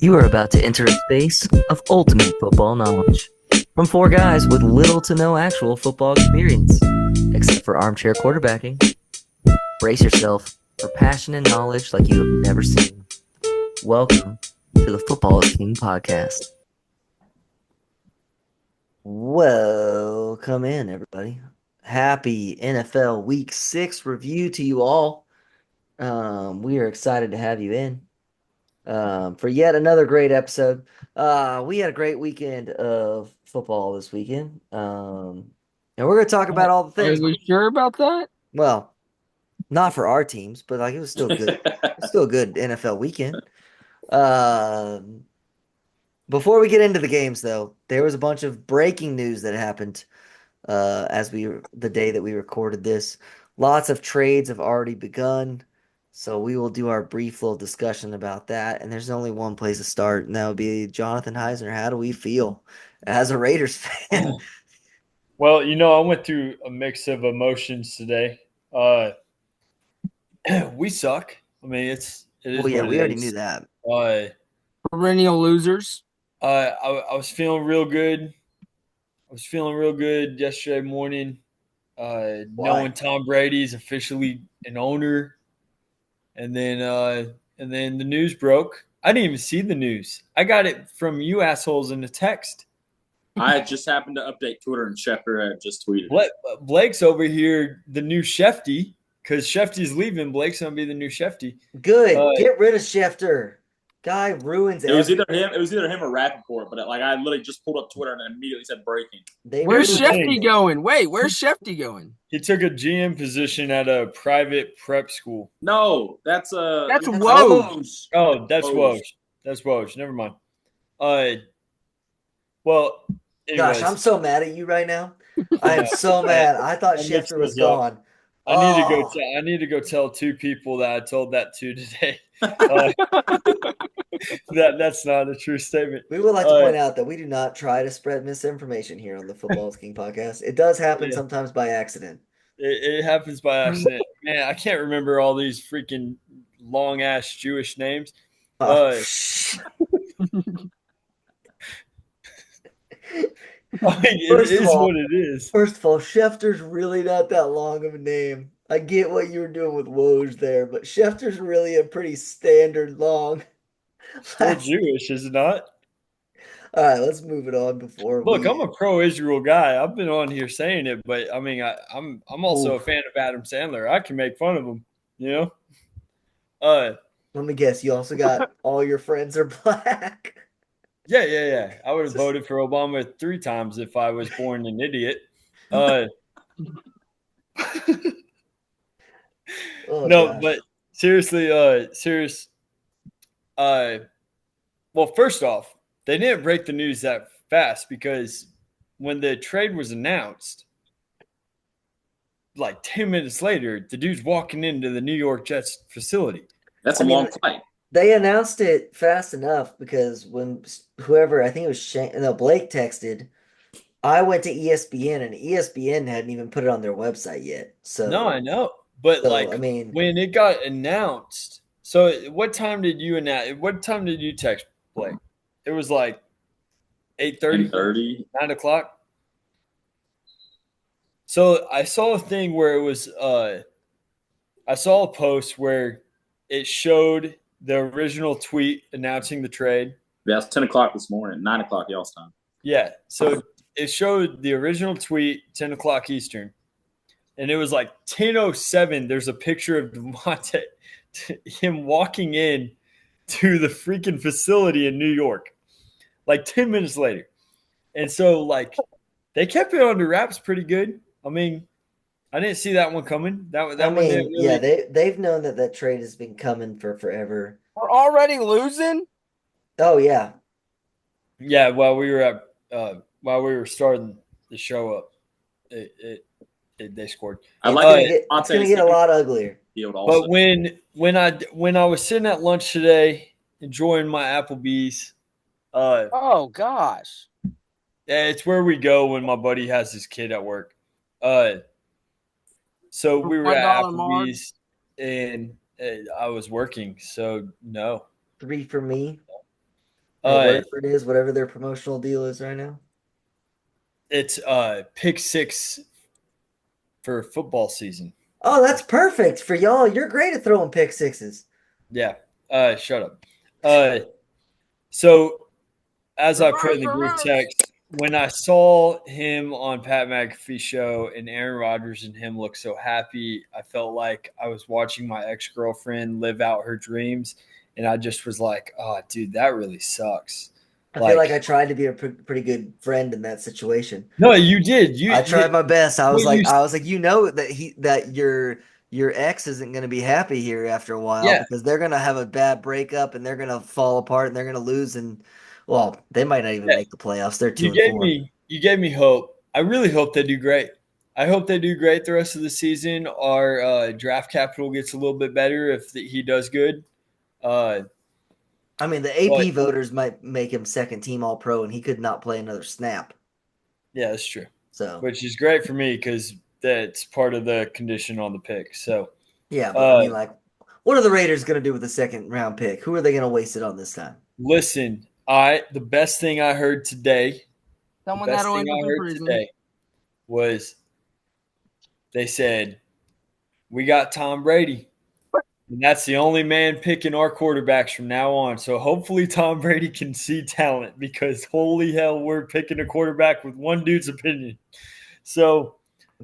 You are about to enter a space of ultimate football knowledge. From four guys with little to no actual football experience, except for armchair quarterbacking. Brace yourself for passion and knowledge like you have never seen. Welcome to the Football is King podcast. Welcome in, everybody. Happy NFL Week 6 review to you all. We are excited to have you in for yet another great episode. We had a great weekend of football this weekend, and we're going to talk about all the things. Are we sure about that? Well, not for our teams, but like it was still good. It was still a good NFL weekend. Before we get into the games, though, there was a bunch of breaking news that happened the day that we recorded this. Lots of trades have already begun, so we will do our brief little discussion about that. And there's only one place to start, and that would be Jonathan Heisner. How do we feel as a Raiders fan? Well, I went through a mix of emotions today. We suck. I mean, it is. Well, yeah, we already knew that. Perennial losers. I was feeling real good. I was feeling real good yesterday morning, knowing Tom Brady's officially an owner, and then the news broke. I didn't even see the news. I got it from you assholes in the text. I just happened to update Twitter, and Schefter had just tweeted. Blake's over here, the new Shefty, because Shefty's leaving. Blake's gonna be the new Shefty. Good. Get rid of Schefter. Guy ruins it. It was either him or Rappaport, but I literally just pulled up Twitter and immediately said breaking. Where's Shefty going? Wait, where's Shefty going? He took a GM position at a private prep school. No, that's Woj. Oh, that's Woj. That's Woj. Never mind. Well, anyways. Gosh, I'm so mad at you right now. I am so mad. I thought Schefter was gone. I need to go tell two people that I told that to today. That's not a true statement. We would like to point out that we do not try to spread misinformation here on the Football is King podcast. It does happen sometimes by accident. It happens by accident. Man, I can't remember all these freaking long-ass Jewish names. It is what it is. First of all, Schefter's really not that long of a name. I get what you were doing with Woj there, but Schefter's really a pretty standard long. Still Jewish, is it not? All right, let's move it on before. Look, I'm a pro-Israel guy. I've been on here saying it, but I mean, I'm also a fan of Adam Sandler. I can make fun of him, Let me guess. You also got all your friends are black. Yeah. I would have voted for Obama 3 times if I was born an idiot. But seriously, well, first off, they didn't break the news that fast because when the trade was announced, like 10 minutes later, the dude's walking into the New York Jets facility. That's a long flight. They announced it fast enough because when whoever, I think it was Blake texted, I went to ESPN and ESPN hadn't even put it on their website yet. So no, I know. But when it got announced, so what time did you text Blake? It was like 8:30, 9 o'clock. So I saw a thing where it was I saw a post where it showed the original tweet announcing the trade. Yeah, it's 10 o'clock this morning, 9 o'clock y'all's time. Yeah, so it showed the original tweet, 10 o'clock Eastern. And it was like 10:07. There's a picture of Davante, him walking in to the freaking facility in New York, like 10 minutes later. And so, like, they kept it under wraps pretty good. I mean, I didn't see that one coming. They've known that trade has been coming for forever. We're already losing? Oh, yeah. Yeah, while we were starting the show up, they scored. It's going to get a lot uglier. But when I was sitting at lunch today, enjoying my Applebee's. Oh gosh. Yeah, it's where we go when my buddy has his kid at work. So we were at Applebee's, and I was working. So no. 3 for me. Or whatever it is, whatever their promotional deal is right now. It's pick 6 for football season. Oh, that's perfect for y'all. You're great at throwing pick sixes. Yeah. Shut up. So as I put in the group text, when I saw him on Pat McAfee's show and Aaron Rodgers and him look so happy, I felt like I was watching my ex-girlfriend live out her dreams. And I just was like, oh, dude, that really sucks. I feel like I tried to be a pretty good friend in that situation. No, you did. I tried my best. I was like, that your ex isn't going to be happy here after a while Yeah. because they're going to have a bad breakup and they're going to fall apart and they're going to lose and well, they might not even make the playoffs. They're 2-4. You gave me hope. I really hope they do great. I hope they do great the rest of the season. Our draft capital gets a little bit better if he does good. I mean, the AP voters might make him second team All Pro, and he could not play another snap. Yeah, that's true. So, which is great for me because that's part of the condition on the pick. So, yeah, but I mean, like, what are the Raiders going to do with the second round pick? Who are they going to waste it on this time? Listen, the best thing I heard today, was they said we got Tom Brady. And that's the only man picking our quarterbacks from now on. So hopefully Tom Brady can see talent because holy hell, we're picking a quarterback with one dude's opinion. So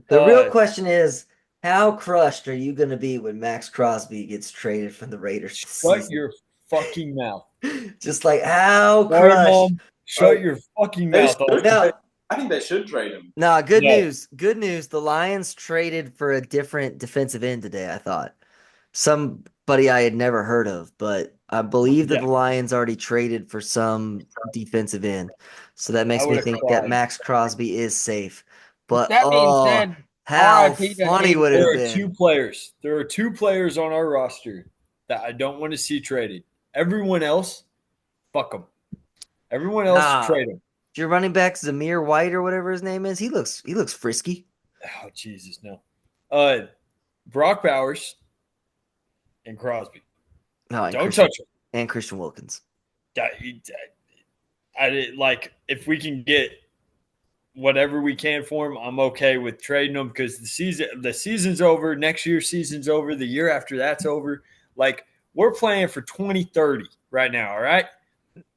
the real question is, how crushed are you going to be when Max Crosby gets traded from the Raiders? Shut your fucking mouth. Just like how crushed. Mom, shut your fucking mouth. I think they should trade him. No, good news. Good news. The Lions traded for a different defensive end today, I thought. Somebody I had never heard of, but I believe that the Lions already traded for some defensive end. So that makes me think that Max Crosby is safe. But that being said, how funny would it have been? There are two players on our roster that I don't want to see traded. Everyone else, fuck them. Everyone else, trade them. Your running back Zamir White or whatever his name is, he looks frisky. Oh Jesus, no. Brock Bowers and Crosby. No, don't touch him. And Christian Wilkins. If we can get whatever we can for him, I'm okay with trading them because the season's over. Next year's season's over. The year after that's over. Like we're playing for 2030 right now. All right.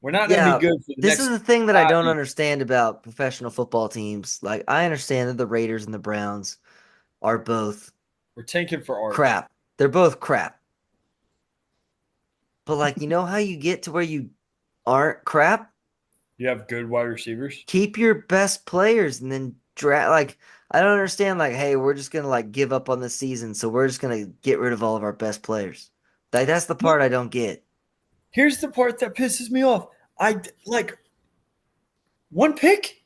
We're not going to be good for the This is the thing that I don't understand about professional football teams. Like, I understand that the Raiders and the Browns are both we're tanking for art. Crap. They're both crap. But, like, you know how you get to where you aren't crap? You have good wide receivers. Keep your best players and then draft. Like, I don't understand, like, hey, we're just going to, like, give up on the season, so we're just going to get rid of all of our best players. Like, that's the part I don't get. Here's the part that pisses me off. I like one pick.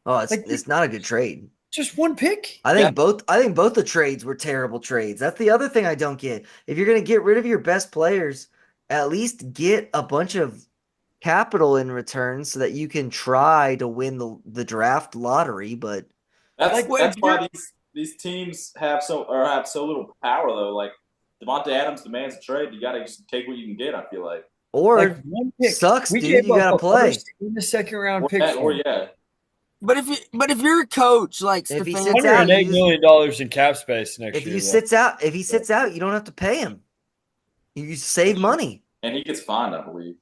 Oh, it's not a good trade. Just one pick. I think both the trades were terrible trades. That's the other thing I don't get. If you're going to get rid of your best players, at least get a bunch of capital in return so that you can try to win the draft lottery. But that's why these teams have so little power though. Like Davante Adams demands a trade. You got to take what you can get. I feel like. Or one pick. Sucks, dude. You got to play in the second round pick. But if you're a coach, like if he sits out, $108 million in cap space next year. If he sits out, you don't have to pay him. You save money, and he gets fined, I believe.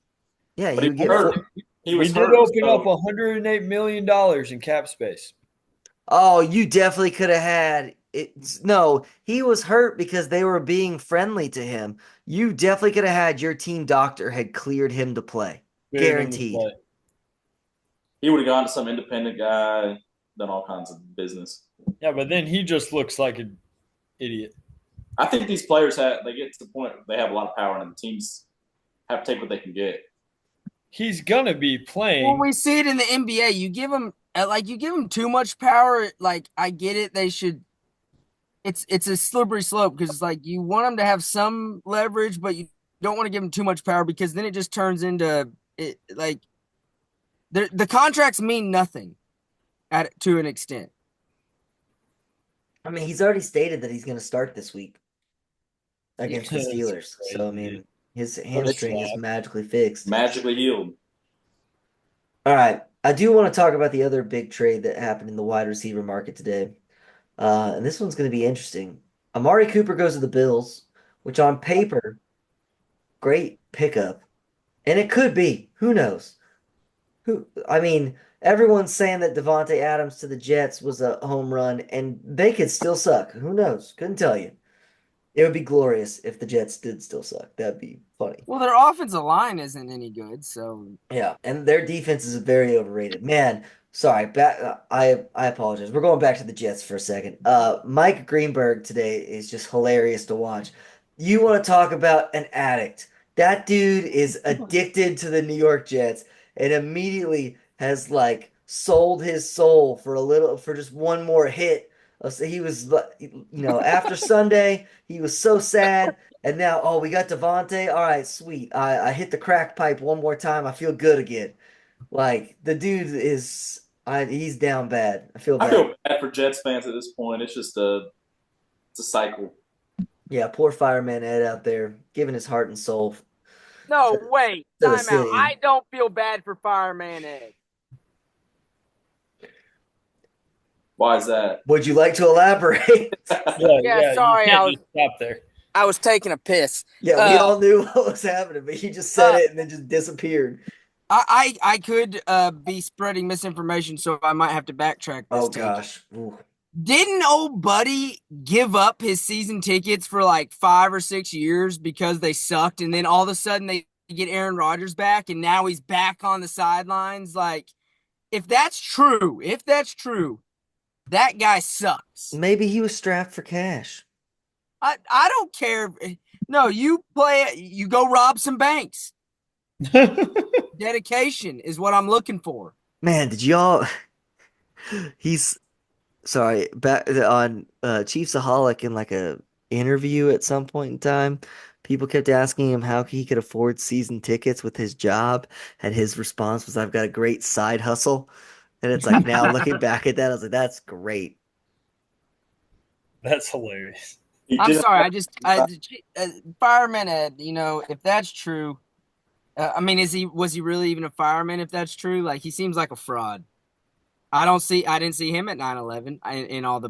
Yeah, but we did open up $108 million in cap space. Oh, you definitely could have had it. No, he was hurt because they were being friendly to him. You definitely could have had your team doctor had cleared him to play. Guaranteed. He would have gone to some independent guy, done all kinds of business. Yeah, but then he just looks like an idiot. I think these players they get to the point they have a lot of power, and the teams have to take what they can get. He's gonna be playing. Well, we see it in the NBA. You give him too much power. Like I get it, they should. It's a slippery slope because like you want them to have some leverage, but you don't want to give them too much power because then it just turns into it like. The contracts mean nothing to an extent. I mean, he's already stated that he's going to start this week against the Steelers. So, I mean, His That's hamstring is wild. magically fixed. Magically healed. All right. I do want to talk about the other big trade that happened in the wide receiver market today. And this one's going to be interesting. Amari Cooper goes to the Bills, which on paper, great pickup. And it could be. Who knows? I mean, everyone's saying that Davante Adams to the Jets was a home run, and they could still suck. Who knows? Couldn't tell you. It would be glorious if the Jets did still suck. That'd be funny. Well, their offensive line isn't any good, so Yeah, and their defense is very overrated. Man, sorry, I apologize. We're going back to the Jets for a second. Mike Greenberg today is just hilarious to watch. You want to talk about an addict. That dude is addicted to the New York Jets and immediately has like sold his soul for just one more hit. So he was after Sunday, he was so sad. And now, oh, we got Davante. All right, sweet. I hit the crack pipe one more time. I feel good again. Like the dude he's down bad. I feel I bad. feel bad for Jets fans at this point. It's a cycle. Yeah, poor fireman Ed out there giving his heart and soul no, to, wait, to the time out. city. I don't feel bad for Fireman Ed. Why is that? Would you like to elaborate? Yeah, Yeah, yeah. You sorry, can't just stop there. I was taking a piss. Yeah, we all knew what was happening, but he just said Uh, it and then just disappeared. I could be spreading misinformation, so I might have to backtrack this Oh take. gosh. Ooh. Didn't old buddy give up his season tickets for like 5 or 6 years because they sucked, and then all of a sudden they get Aaron Rodgers back, and now he's back on the sidelines? Like, if that's true, that guy sucks. Maybe he was strapped for cash. I don't care. No, you go rob some banks. Dedication is what I'm looking for. Man, did y'all he's sorry, back on Chiefsaholic in like a interview at some point in time, people kept asking him how he could afford season tickets with his job, and his response was, "I've got a great side hustle." And it's like now looking back at that, I was like, "That's great." That's hilarious. He I'm did. sorry. Fireman Ed. If that's true, I mean, was he really even a fireman? If that's true, like he seems like a fraud. I didn't see him at 9/11 in all the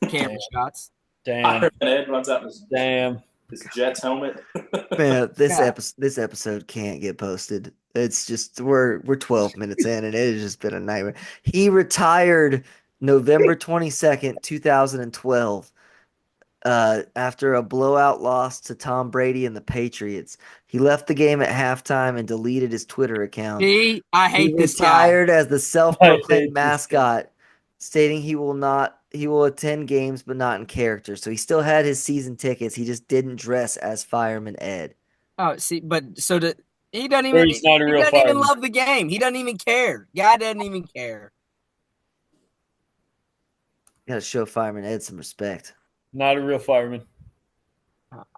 camera shots. Damn. Iron Ed runs out in Damn. his Jets helmet. Man, Yeah. this episode can't get posted. It's just we're 12 minutes in and it has just been a nightmare. He retired November 22nd, 2012, after a blowout loss to Tom Brady and the Patriots. He left the game at halftime and deleted his Twitter account. See, I He hate this guy. retired as the I self-proclaimed hate this guy. mascot, stating he will attend games but not in character. So he still had his season tickets. He just didn't dress as Fireman Ed. Oh, see, but he doesn't Or even he's not a he real doesn't even fireman. love the game. He doesn't even care. Guy doesn't even care. You gotta show Fireman Ed some respect. Not a real fireman.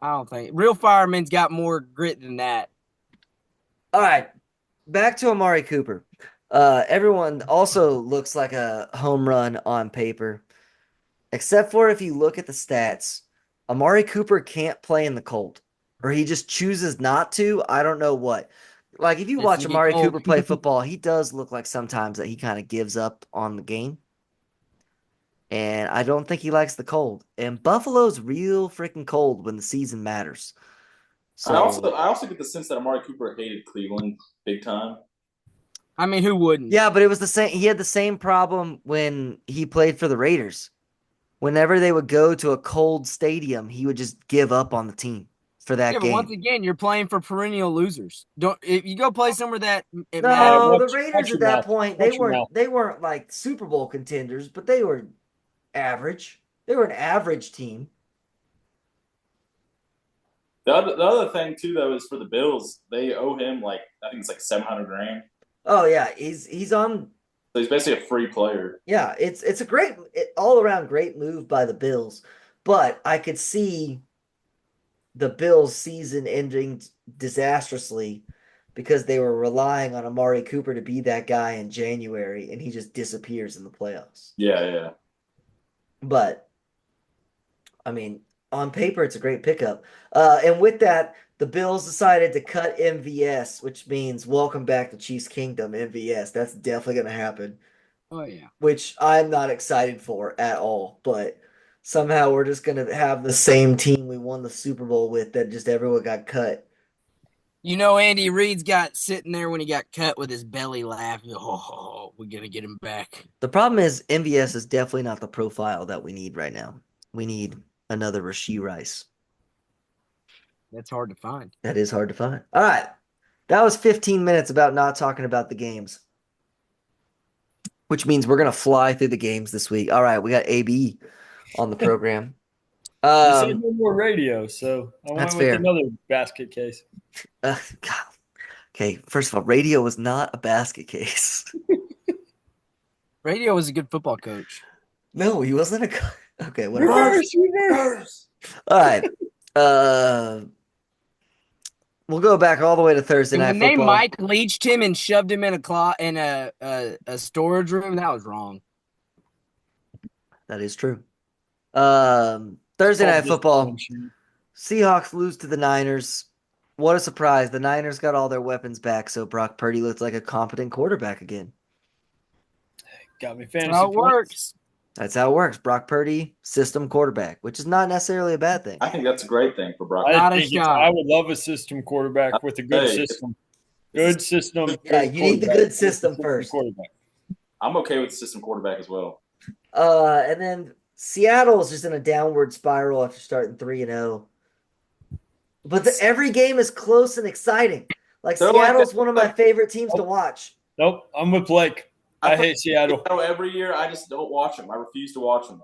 I don't think real firemen's got more grit than that. All right, back to Amari Cooper. Everyone also looks like a home run on paper, except for if you look at the stats. Amari Cooper can't play in the cold, or he just chooses not to. I don't know what. Like if you It's watch gonna get Amari cold. Cooper play football, he does look like sometimes that he kind of gives up on the game. And I don't think he likes the cold. And Buffalo's real freaking cold when the season matters. So I also get the sense that Amari Cooper hated Cleveland big time. I mean, who wouldn't? yeah, but it was the same. He had the same problem when he played for the Raiders. Whenever they would go to a cold stadium, he would just give up on the team for that Yeah, but once game. again, you're playing for perennial losers. Don't if you go play somewhere that it matters. No, the Watch Raiders at your that mouth. point Watch your mouth. they weren't like Super Bowl contenders, but they were average. They were an average team. The other thing too though is for the Bills, they owe him like I think it's like 700 grand. Oh yeah, he's on. So he's basically a free player. Yeah, it's a great all around great move by the Bills, but I could see the Bills' season ending disastrously because they were relying on Amari Cooper to be that guy in January, and he just disappears in the playoffs. Yeah, yeah. But I mean, on paper, it's a great pickup. And with that, the Bills decided to cut MVS, which means welcome back to Chiefs Kingdom, MVS. That's definitely going to happen, Oh yeah. which I'm not excited for at all. But somehow we're just going to have the same team we won the Super Bowl with that just everyone got cut. You know, Andy Reid's got sitting there when he got cut with his belly laughing. Oh, we're gonna get him back. The problem is MVS is definitely not the profile that we need right now. We need another Rashee Rice. That's hard to find. That is hard to find. All right. That was 15 minutes about not talking about the games, which means we're going to fly through the games this week. All right. We got AB on the program. You said no more radio, so I That's went with fair. another basket case. God. Okay. First of all, radio was not a basket case. Radio was a good football coach. No, he wasn't a. Okay. Whatever. Reverse. All right. We'll go back all the way to Thursday And Night when they Football. Mike leached him and shoved him in a storage room, that was wrong. That is true. Thursday Night Football. Seahawks lose to the Niners. What a surprise. The Niners got all their weapons back, so Brock Purdy looked like a competent quarterback again. Got me fantasy That's how it points. works. That's how it works. Brock Purdy, system quarterback, which is not necessarily a bad thing. I think that's a great thing for Brock. I would love a system quarterback with a good system. Good system. Yeah, you need the good system first. I'm okay with the system quarterback as well. And then Seattle is just in a downward spiral after starting 3-0. But every game is close and exciting. Like Seattle's one of my favorite teams to watch. Nope, I'm with Blake. I hate Seattle. Every year, I just don't watch them. I refuse to watch them.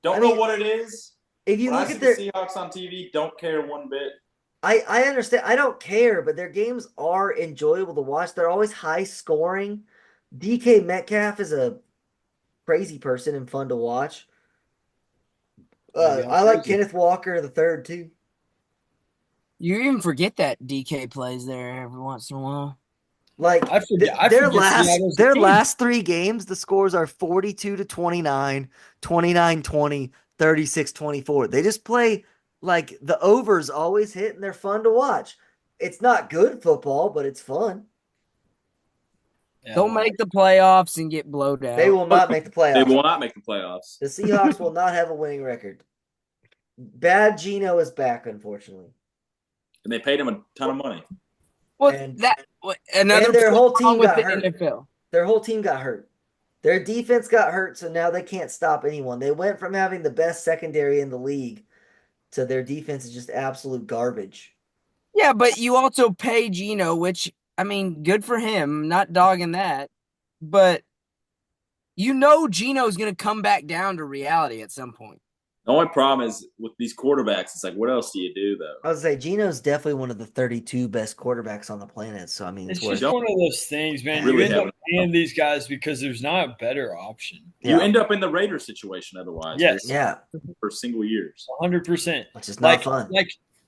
Don't know what it is. If you when look I at see their the Seahawks on TV, don't care one bit. I understand. I don't care, but their games are enjoyable to watch. They're always high scoring. DK Metcalf is a crazy person and fun to watch. I like Kenneth Walker the third too. You even forget that DK plays there every once in a while. Like their last 3 games, the scores are 42-29, 29-20, 36-24. They just play like the overs always hit and they're fun to watch. It's not good football, but it's fun. Yeah, they'll make the playoffs and get blowed out. They will not make the playoffs. They will not make the playoffs. The Seahawks will not have a winning record. Bad Geno is back, unfortunately. And they paid him a ton of money. Well, and their whole team got hurt. NFL. Their whole team got hurt. Their defense got hurt, so now they can't stop anyone. They went from having the best secondary in the league to their defense is just absolute garbage. Yeah, but you also pay Geno, which, I mean, good for him. Not dogging that. But you know Geno's going to come back down to reality at some point. The only problem is with these quarterbacks, it's like, what else do you do, though? I would say Geno's definitely one of the 32 best quarterbacks on the planet. So, I mean, it's just one of those things, man. You end up paying these guys because there's not a better option. Yeah. You end up in the Raiders situation otherwise. Yes. Yeah. For single years. 100%. Which is not fun.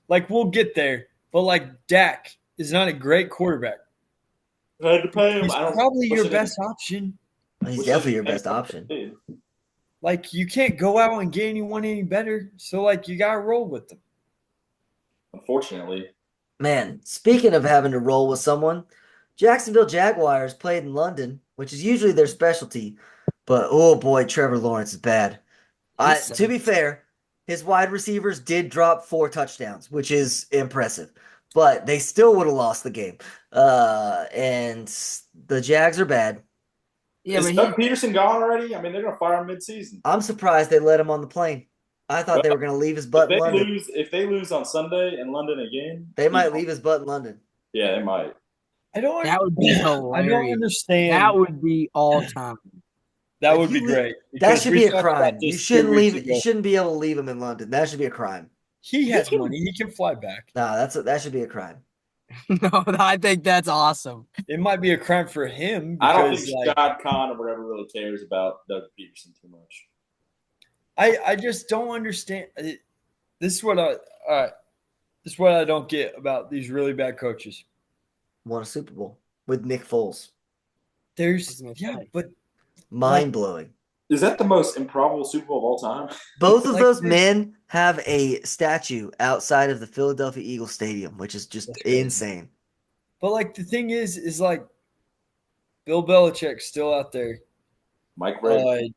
Like, we'll get there. But, like, Dak is not a great quarterback. I had to pay him. He's probably your best option. He's definitely your best option. Like, you can't go out and get anyone any better. So, like, you got to roll with them. Unfortunately. Man, speaking of having to roll with someone, Jacksonville Jaguars played in London, which is usually their specialty. But, oh, boy, Trevor Lawrence is bad. To be fair, his wide receivers did drop 4 touchdowns, which is impressive. But they still would have lost the game. And the Jags are bad. Yeah, is Doug Peterson gone already? I mean, they're going to fire him mid-season. I'm surprised they let him on the plane. I thought they were going to leave his butt in London. If they lose on Sunday in London again, they might leave his butt in London. Yeah, they might. That would be hilarious. I don't understand. That would be all time. That would be great. That should be a crime. You shouldn't leave it. You shouldn't be able to leave him in London. That should be a crime. He has money. He can fly back. No, that should be a crime. No, I think that's awesome. It might be a crime for him. I don't think Scott Conn or whatever really cares about Doug Peterson too much. I just don't understand. This is what I don't get about these really bad coaches. Won a Super Bowl with Nick Foles. But mind blowing. Is that the most improbable Super Bowl of all time? Both of Like, those men have a statue outside of the Philadelphia Eagles Stadium, which is just that's crazy. insane. But like the thing is like Bill Belichick's still out there. Mike Vrabel.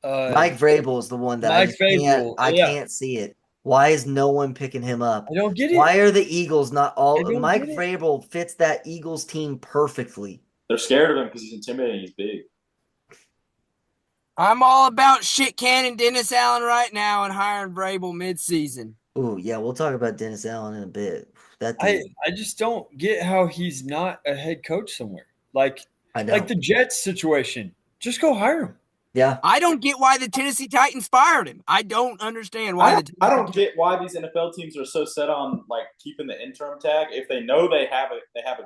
Uh, uh, Mike Vrabel is the one that I Mike just can't Favorite. I Yeah, can't see it. Why is no one picking him up? I don't get it. Why are the Eagles not I all don't Mike get it. Vrabel fits that Eagles team perfectly. They're scared of him because he's intimidating. He's big. I'm all about shit canning Dennis Allen right now and hiring Vrabel midseason. Ooh, yeah, we'll talk about Dennis Allen in a bit. That I dude, I just don't get how he's not a head coach somewhere. I Like know. the Jets situation. Just go hire him. Yeah. I don't get why the Tennessee Titans fired him. I don't understand why the I Tennessee don't Titans. get why these NFL teams are so set on like keeping the interim tag if they know they have a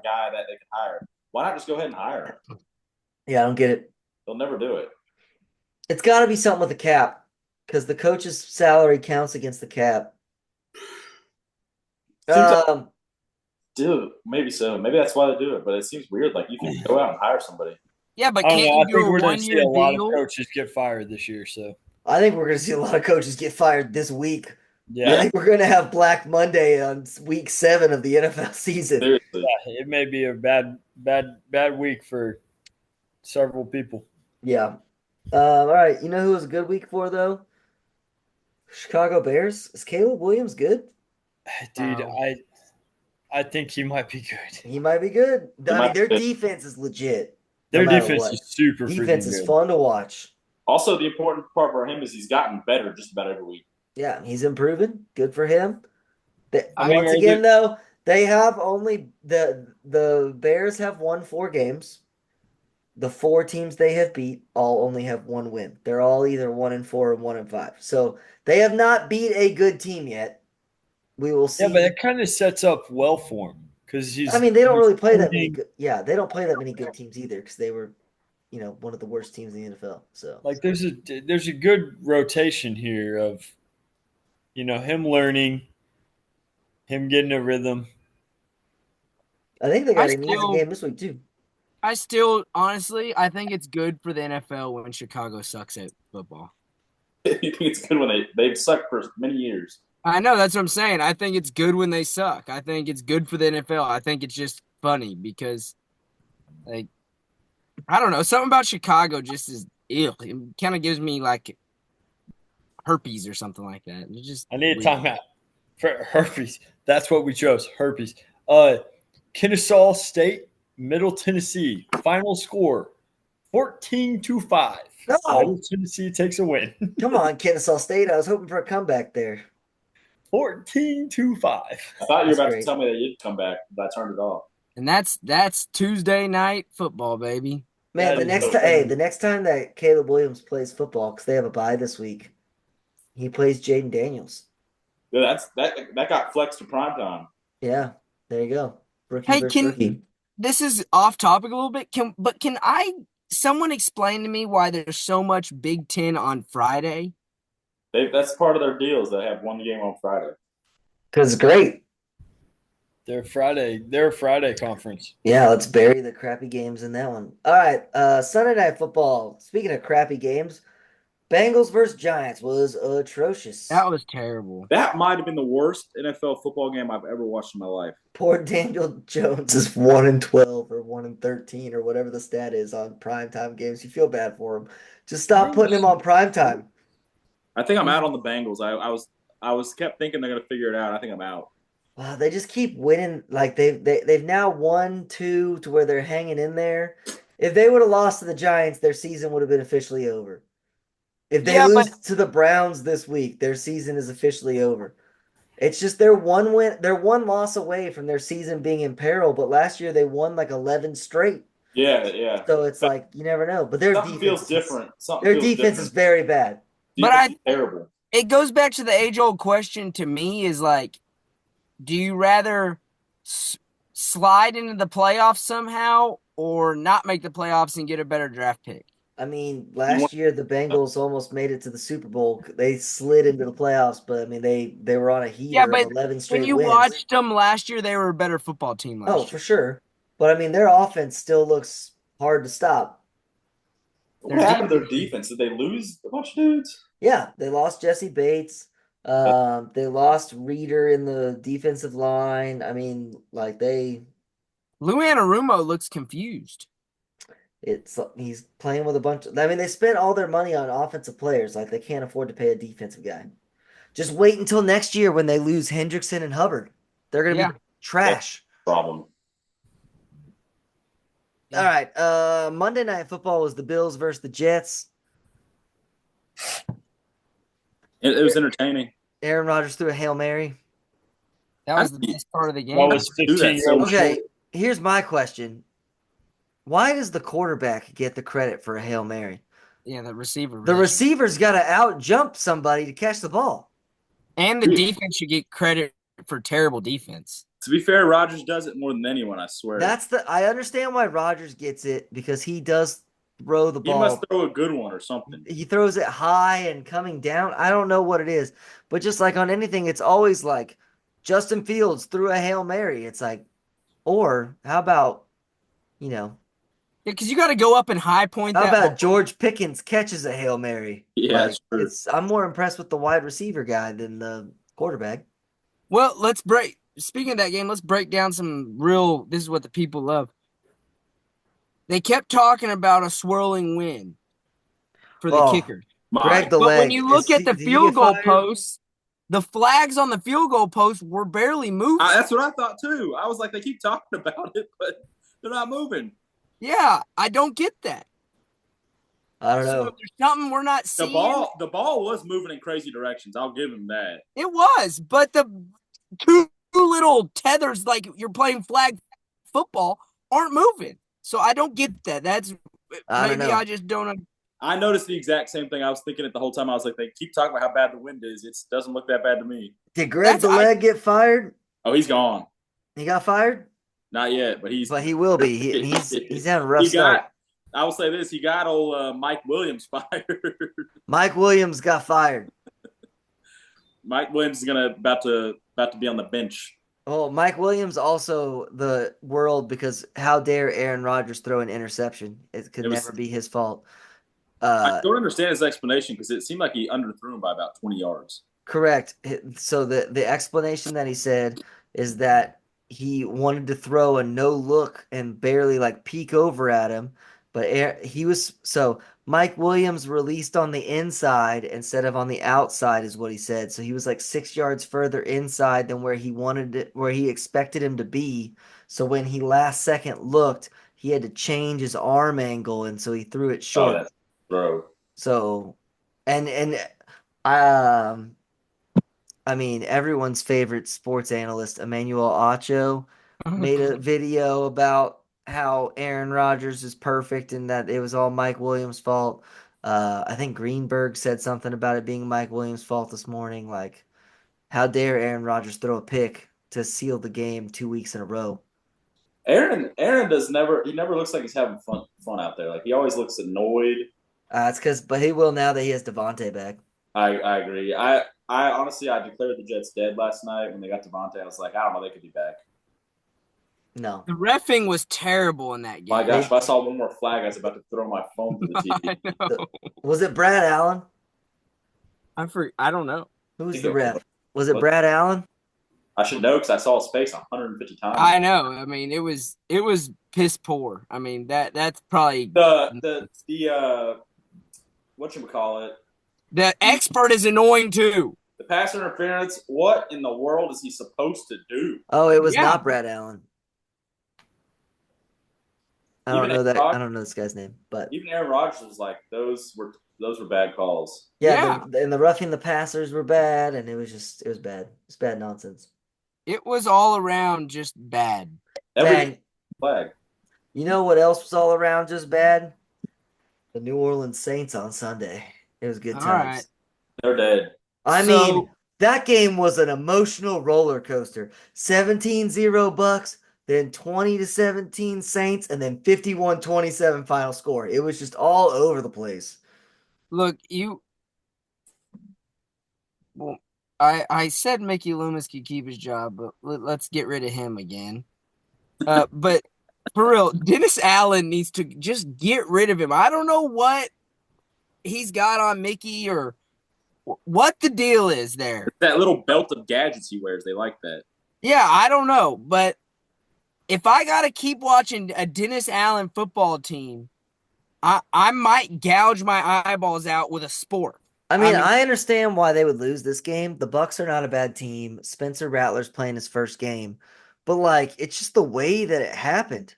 guy that they can hire. Why not just go ahead and hire him? Yeah, I don't get it. They'll never do it. It's got to be something with the cap because the coach's salary counts against the cap. Seems like Um, dude, maybe so. Maybe that's why they do it. But it seems weird. Like you can go out and hire somebody. Yeah, but I don't can't know. you I do think a we're going to see 1 year a lot of deal? coaches get fired this year. So I think we're going to see a lot of coaches get fired this week. I yeah, think we're going to have Black Monday on week 7 of the NFL season. Seriously. it may be a bad week for several people. Yeah. All right. You know who was a good week for though? Chicago Bears. Is Caleb Williams good? Dude, No. I think he might be good. He might be good. He I mean, might their be. defense is legit, no Their matter defense what. is super Defense freaking is good. fun to watch. Also, the important part for him is he's gotten better just about every week. Yeah, he's improving. Good for him. I mean, Once are again, the though, they have only the Bears have won 4 games. The 4 teams they have beat all only have one win. They're all either 1-4 or 1-5. So they have not beat a good team yet. We will yeah, but see. it kind of sets up well for him because I mean, they don't he's really play that many learning. good. Yeah, they don't play that many good teams either because they were, one of the worst teams in the NFL. So Like there's a good rotation here of him learning, him getting a rhythm. I think they I got an easy still game this week too. I still honestly I think it's good for the NFL when Chicago sucks at football. You think it's good when they've sucked for many years. I know that's what I'm saying. I think it's good when they suck. I think it's good for the NFL. I think it's just funny because like I don't know, something about Chicago just is ill. It kind of gives me like herpes or something like that. It's just I need a weird. timeout for herpes. That's what we chose. Herpes. Kennesaw State, Middle Tennessee. Final score 14-5. Middle No, Tennessee takes a win. come on, Kennesaw State. I was hoping for a comeback there. 14-5. I thought you were That's about to great. tell me that you'd come back, but I turned it off. And that's Tuesday night football, baby. Man, That the is next So time, hey, insane. the next time that Caleb Williams plays football, because they have a bye this week, he plays Jaden Daniels. yeah, that got flexed to prime time. Yeah, there you go. Rookie Hey, versus can rookie. this is off topic a little bit. Can I someone explain to me why there's so much Big Ten on Friday? That's part of their deals. They have one game on Friday. Because it's great. They're a Friday conference. Yeah, let's bury the crappy games in that one. All right, Sunday Night Football. Speaking of crappy games, Bengals versus Giants was atrocious. That was terrible. That might have been the worst NFL football game I've ever watched in my life. Poor Daniel Jones is 1-12 or 1-13 or whatever the stat is on primetime games. You feel bad for him. Just I stop mean, putting him on primetime. I think I'm out on the Bengals. I was kept thinking they're gonna figure it out. I think I'm out. They just keep winning. Like they've now won 2 to where they're hanging in there. If they would have lost to the Giants, their season would have been officially over. If they Yeah, but lose to the Browns this week, their season is officially over. It's just they're one loss away from their season being in peril, but last year they won like 11 straight. Yeah, yeah. So it's like you never know. But their Something defense feels is different. Something their feels defense is different. very bad. but Defense I is terrible. it goes back to the age old question to me is like, do you rather slide into the playoffs somehow or not make the playoffs and get a better draft pick? I mean, You want last year the Bengals almost made it to the Super Bowl. They slid into the playoffs, but I mean they were on a Yeah, heater of but 11 when straight you wins. watched them last year, they were a better football team Oh, last for year. sure. But I mean their offense still looks hard to stop. What happened to their defense? Did they lose a bunch of dudes? Yeah, they lost Jesse Bates. They lost Reeder in the defensive line. I mean, like Lou Anarumo looks confused. he's playing with a bunch of, I mean, they spent all their money on offensive players. Like they can't afford to pay a defensive guy. Just wait until next year when they lose Hendrickson and Hubbard. They're gonna Yeah. be trash. Problem. Yeah. All right. Monday Night Football was the Bills versus the Jets. It was entertaining. Aaron Rodgers threw a Hail Mary. That was the best part of the game. What was Do that 15-year-old Okay, here's my question. Why does the quarterback get the credit for a Hail Mary? Yeah, the receiver. The really receiver's got to out jump somebody to catch the ball. and the defense should get credit for terrible defense. To be fair, Rodgers does it more than anyone, I swear. I understand why Rodgers gets it because he does throw the He ball. must throw a good one or something. He throws it high and coming down. I don't know what it is, but just like on anything, it's always like Justin Fields threw a Hail Mary. It's like, or how about, you know, Yeah, because you got to go up and high point how that about ball. George Pickens catches a Hail Mary? Yeah, Like, that's true. I'm more impressed with the wide receiver guy than the quarterback. Well, speaking of that game, let's break down this is what the people love. They kept talking about a swirling wind for the kicker. Greg the But when leg. you look at the Did he field get goal fired? posts, the flags on the field goal post were barely moving. That's what I thought too. I was like, they keep talking about it, but they're not moving. Yeah, I don't get that. I don't So know. if there's something we're not seeing. The ball was moving in crazy directions. I'll give him that. It was, but the two little tethers, like you're playing flag football, aren't moving. So I don't get that. I don't know. I just don't. I noticed the exact same thing. I was thinking it the whole time. I was like, they keep talking about how bad the wind is. It doesn't look that bad to me. Did Greg the leg get fired? Oh, he's gone. He got fired? Not yet, but he will be. He's having a rough start. I will say this: he got old Mike Williams fired. Mike Williams got fired. Mike Williams is about to be on the bench. Oh, Mike Williams also the world because how dare Aaron Rodgers throw an interception? It could never be his fault. I don't understand his explanation because it seemed like he underthrew him by about 20 yards. Correct. So the explanation that he said is that he wanted to throw a no look and barely like peek over at him, but Mike Williams released on the inside instead of on the outside is what he said. So he was like 6 yards further inside than where he expected him to be. So when he last second looked, he had to change his arm angle, and so he threw it short. Oh, that's bro. So, um, I mean, everyone's favorite sports analyst, Emmanuel Acho, made a video about how Aaron Rodgers is perfect and that it was all Mike Williams' fault. I think Greenberg said something about it being Mike Williams' fault this morning. Like, how dare Aaron Rodgers throw a pick to seal the game 2 weeks in a row? Aaron he never looks like he's having fun out there. Like he always looks annoyed. But he will now that he has Davante back. I agree. I honestly declared the Jets dead last night when they got Davante. I was like, I don't know, they could be back. No. The reffing was terrible in that game. My gosh, if I saw one more flag, I was about to throw my phone to the TV. Was it Brad Allen? I don't know. Who was the ref? Was it Brad Allen? I should know because I saw his face 150 times. I know. I mean, it was piss poor. I mean, that's probably the whatchamacallit. The expert is annoying too. The pass interference, what in the world is he supposed to do? Oh, it was not Brad Allen. I don't know this guy's name, but even Aaron Rodgers was like, those were bad calls. Yeah. And the roughing the passers were bad, and it was bad. It's bad nonsense. It was all around just bad. Every flag. You know what else was all around just bad? The New Orleans Saints on Sunday. It was good times. Right. They're dead. I mean, that game was an emotional roller coaster. 17-0 Bucks, then 20-17 Saints, and then 51-27 final score. It was just all over the place. Look, I said Mickey Loomis could keep his job, but let's get rid of him again. But For real, Dennis Allen needs to just get rid of him. I don't know what he's got on Mickey or what the deal is there. That little belt of gadgets he wears, they like that. Yeah, I don't know, but if I got to keep watching a Dennis Allen football team, I might gouge my eyeballs out with a sport. I I mean, mean, I understand why they would lose this game. The Bucks are not a bad team. Spencer Rattler's playing his first game, but like it's just the way that it happened.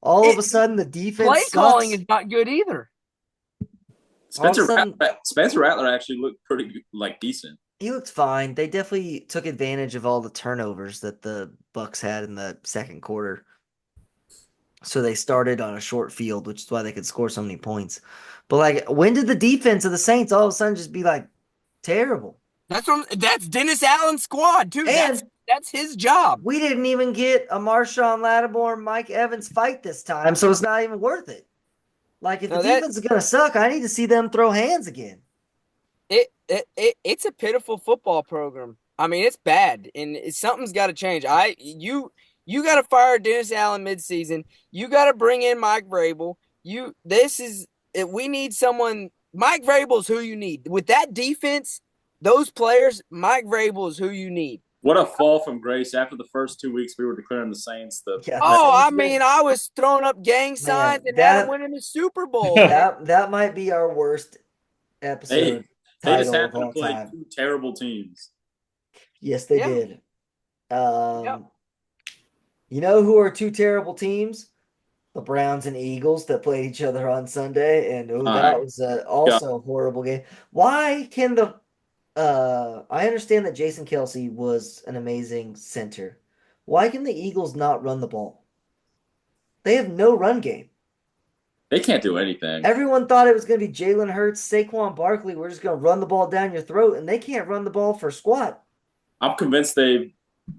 All of it a sudden, the play defense calling sucks. is not good either. All of a sudden, Spencer Rattler actually looked pretty like decent. he looked fine. They definitely took advantage of all the turnovers that the Bucks had in the second quarter. So they started on a short field, which is why they could score so many points. But like, when did the defense of the Saints all of a sudden just be like terrible? That's Dennis Allen's squad too. That's And that's his job. we didn't even get a Marshawn Lattimore, Mike Evans fight this time, so it's not even worth it. Like, if the No, that defense is gonna suck, I need to see them throw hands again. it's a pitiful football program. I mean, it's bad, and something's got to change. You got to fire Dennis Allen midseason. You got to bring in Mike Vrabel. We need someone. Mike Vrabel is who you need with that defense. Those players, Mike Vrabel is who you need. What a fall from grace! After the first 2 weeks, we were declaring the Saints Yeah, the Oh, I Saints mean, did. I was throwing up gang signs Man, and had him winning the Super Bowl, man. that might be our worst they episode they just title of happened to all play time. two terrible teams. Yes, they Yeah, did. yeah. You know who are two terrible teams? The Browns and Eagles that played each other on Sunday, and oh, My that was God, also a horrible game. Why can the I understand that Jason Kelsey was an amazing center. Why can the Eagles not run the ball? They have no run game. they can't do anything. Everyone thought it was going to be Jalen Hurts, Saquon Barkley. We're just going to run the ball down your throat, and they can't run the ball for squat. I'm convinced the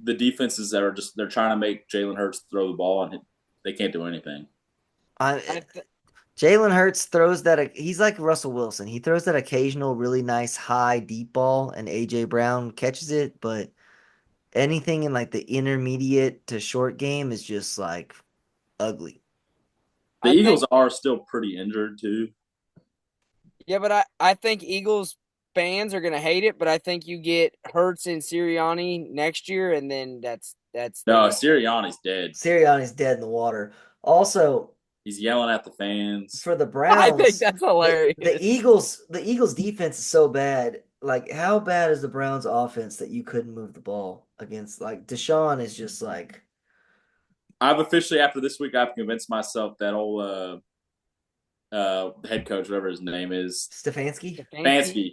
defenses that are just they're trying to make Jalen Hurts throw the ball and they can't do anything. I Jalen Hurts throws he's like Russell Wilson. He throws that occasional really nice high deep ball, and AJ Brown catches it, but anything in like the intermediate to short game is just like ugly. The I think Eagles are still pretty injured too. Yeah, but I think Eagles fans are gonna hate it, but I think you get Hurts and Sirianni next year, and then that's No, them. Sirianni's dead. Sirianni's dead in the water. Also, He's yelling at the fans. for the I think Browns, that's the hilarious. Eagles defense is so bad. Like, how bad is the Browns offense that you couldn't move the ball against? Like, Deshaun is just like I've officially, after this week, I've convinced myself that old head coach, whatever his name is, Stefanski. Stefanski. Bansky,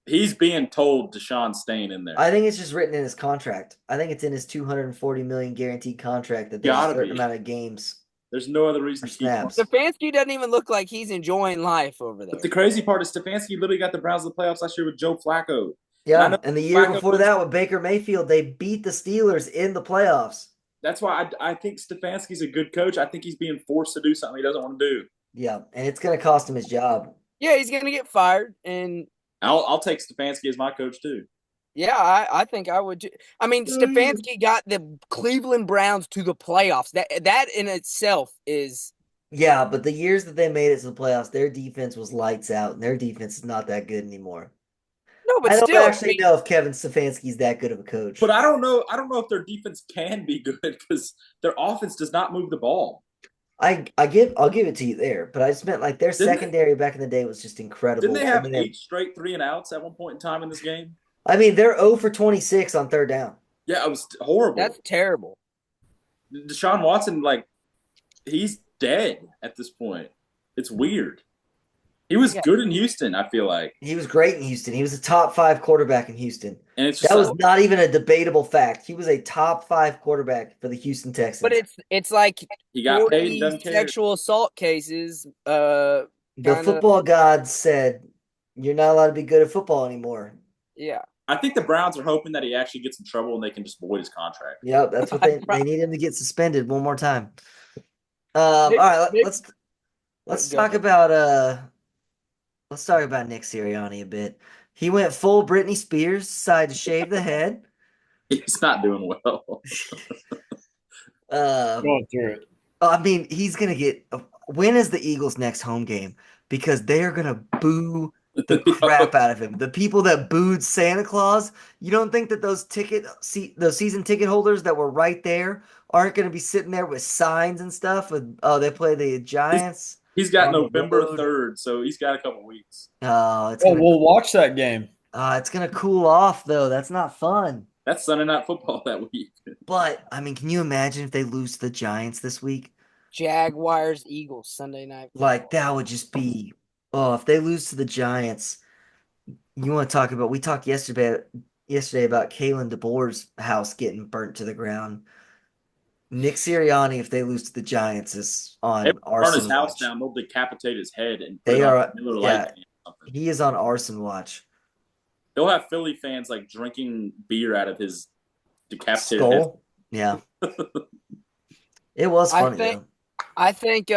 he's being told Deshaun's staying in there. I think it's just written in his contract. I think it's in his 240 million guaranteed contract that there's a Gotta certain be. amount of games There's no other or reason to keep him. snaps. Stefanski doesn't even look like he's enjoying life over But there. the crazy part is Stefanski literally got the Browns in the playoffs last year with Joe Flacco. Yeah, and the year Flacco before was, that with Baker Mayfield, they beat the Steelers in the playoffs. that's why I think Stefanski's a good coach. I think he's being forced to do something he doesn't want to do. Yeah, and it's going to cost him his job. Yeah, he's gonna get fired, and I'll take Stefanski as my coach too. yeah, I think I would too. I mean, Stefanski got the Cleveland Browns to the playoffs. That in itself is Yeah, but the years that they made it to the playoffs, their defense was lights out, and their defense is not that good anymore. no, but I don't still, I actually mean, know if Kevin Stefanski's that good of a coach. But I don't know. I don't know if their defense can be good because their offense does not move the ball. I'll give it to you there, but I just meant like their secondary back in the day was just incredible. Didn't they I have mean, 8 straight 3-and-outs at one point in time in this game? they're 0 for 26 on third down. Yeah, it was horrible. that's terrible. Deshaun Watson, like, he's dead at this point. It's weird. He was Yeah. good in Houston, I feel like. He was great in Houston. He was a top 5 quarterback in Houston. And it's just That was not even a debatable fact. He was a top 5 quarterback for the Houston Texans. But it's like he got paid and 40 doesn't care. sexual assault cases. The Kinda- football gods said, "You're not allowed to be good at football anymore." Yeah. I think the Browns are hoping that he actually gets in trouble and they can just void his contract. Yep, that's what they need him to get suspended one more time. All Nick- right, Nick- let's Go talk ahead. about let's talk about Nick Sirianni a bit. He went full Britney Spears, decided to shave the head. He's not doing well. Going through it. I mean, he's gonna get. When is the Eagles' next home game? Because they are gonna boo the crap out of him. The people that booed Santa Claus. You don't think that those season ticket holders that were right there aren't gonna be sitting there with signs and stuff? With oh, they play the he's, Giants he's got on the November road. 3rd, so he's got a couple weeks. Oh, Oh, we'll watch that game. it's gonna cool off though. That's not fun. That's Sunday Night Football that week. But I mean, can you imagine if they lose to the Giants this week? Jaguars, Eagles, Sunday night Like football. that would just be oh, if they lose to the Giants, you want to talk about we talked yesterday about Kalen DeBoer's house getting burnt to the ground. Nick Sirianni, if they lose to the Giants, is They on burn his arson house watch. down. They'll decapitate his head and put They it on are Miller Lite yeah, or something. he is on arson watch. They'll have Philly fans like drinking beer out of his decapitated head. Skull. Yeah. It was I funny think though. I think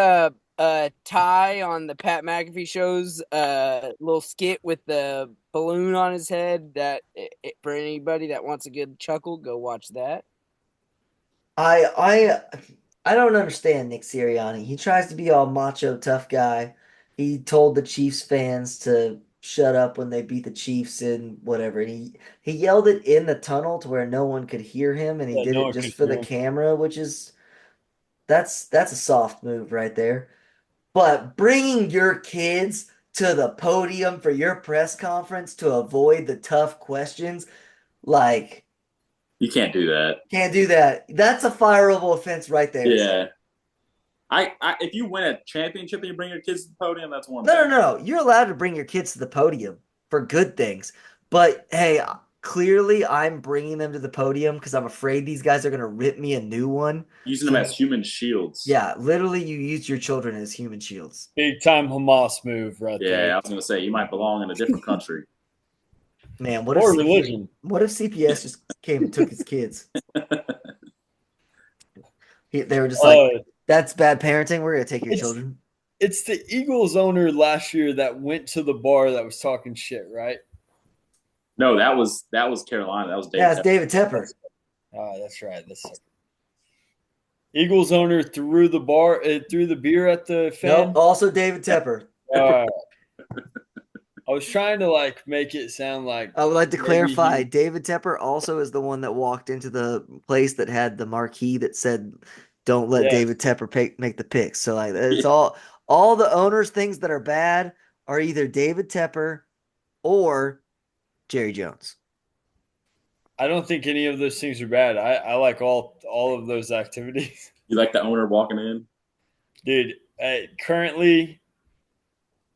Ty on the Pat McAfee show's little skit with the balloon on his head for anybody that wants a good chuckle, go watch that. I I I don't understand Nick Sirianni. He tries to be all macho tough guy. He told the Chiefs fans to shut up when they beat the Chiefs and whatever. And he yelled it in the tunnel to where no one could hear him, and he Yeah, did no it one just could for hear the him. camera, which is that's a soft move right there. But bringing your kids to the podium for your press conference to avoid the tough questions, like You can't do that. can't do that. That's a fireable offense right there. Yeah. If you win a championship and you bring your kids to the podium, that's one No, thing. no, no. You're allowed to bring your kids to the podium for good things. But hey, clearly I'm bringing them to the podium because I'm afraid these guys are going to rip me a new one. Using them So, as human shields. yeah, literally, you use your children as human shields. Big time Hamas move right Yeah, there. I was gonna say you might belong in a different country. Man, Or religion. What if CPS just came and took his kids? They were just like, Uh, that's bad parenting. We're going to take your it's children. it's the Eagles owner last year that went to the bar that was talking shit, right? No, that was Carolina. That was Yeah, David. it's David Tepper. Oh, that's right. Eagles owner threw the beer at the fan. Nope, also David Tepper. Uh, I was trying to like make it sound like I would like to maybe clarify, David Tepper also is the one that walked into the place that had the marquee that said, "Don't let yes. David Tepper make the picks." So like it's Yeah. all the owners' things that are bad are either David Tepper or Jerry Jones. I don't think any of those things are bad. I like all of those activities, You like the owner walking in? dude. Currently,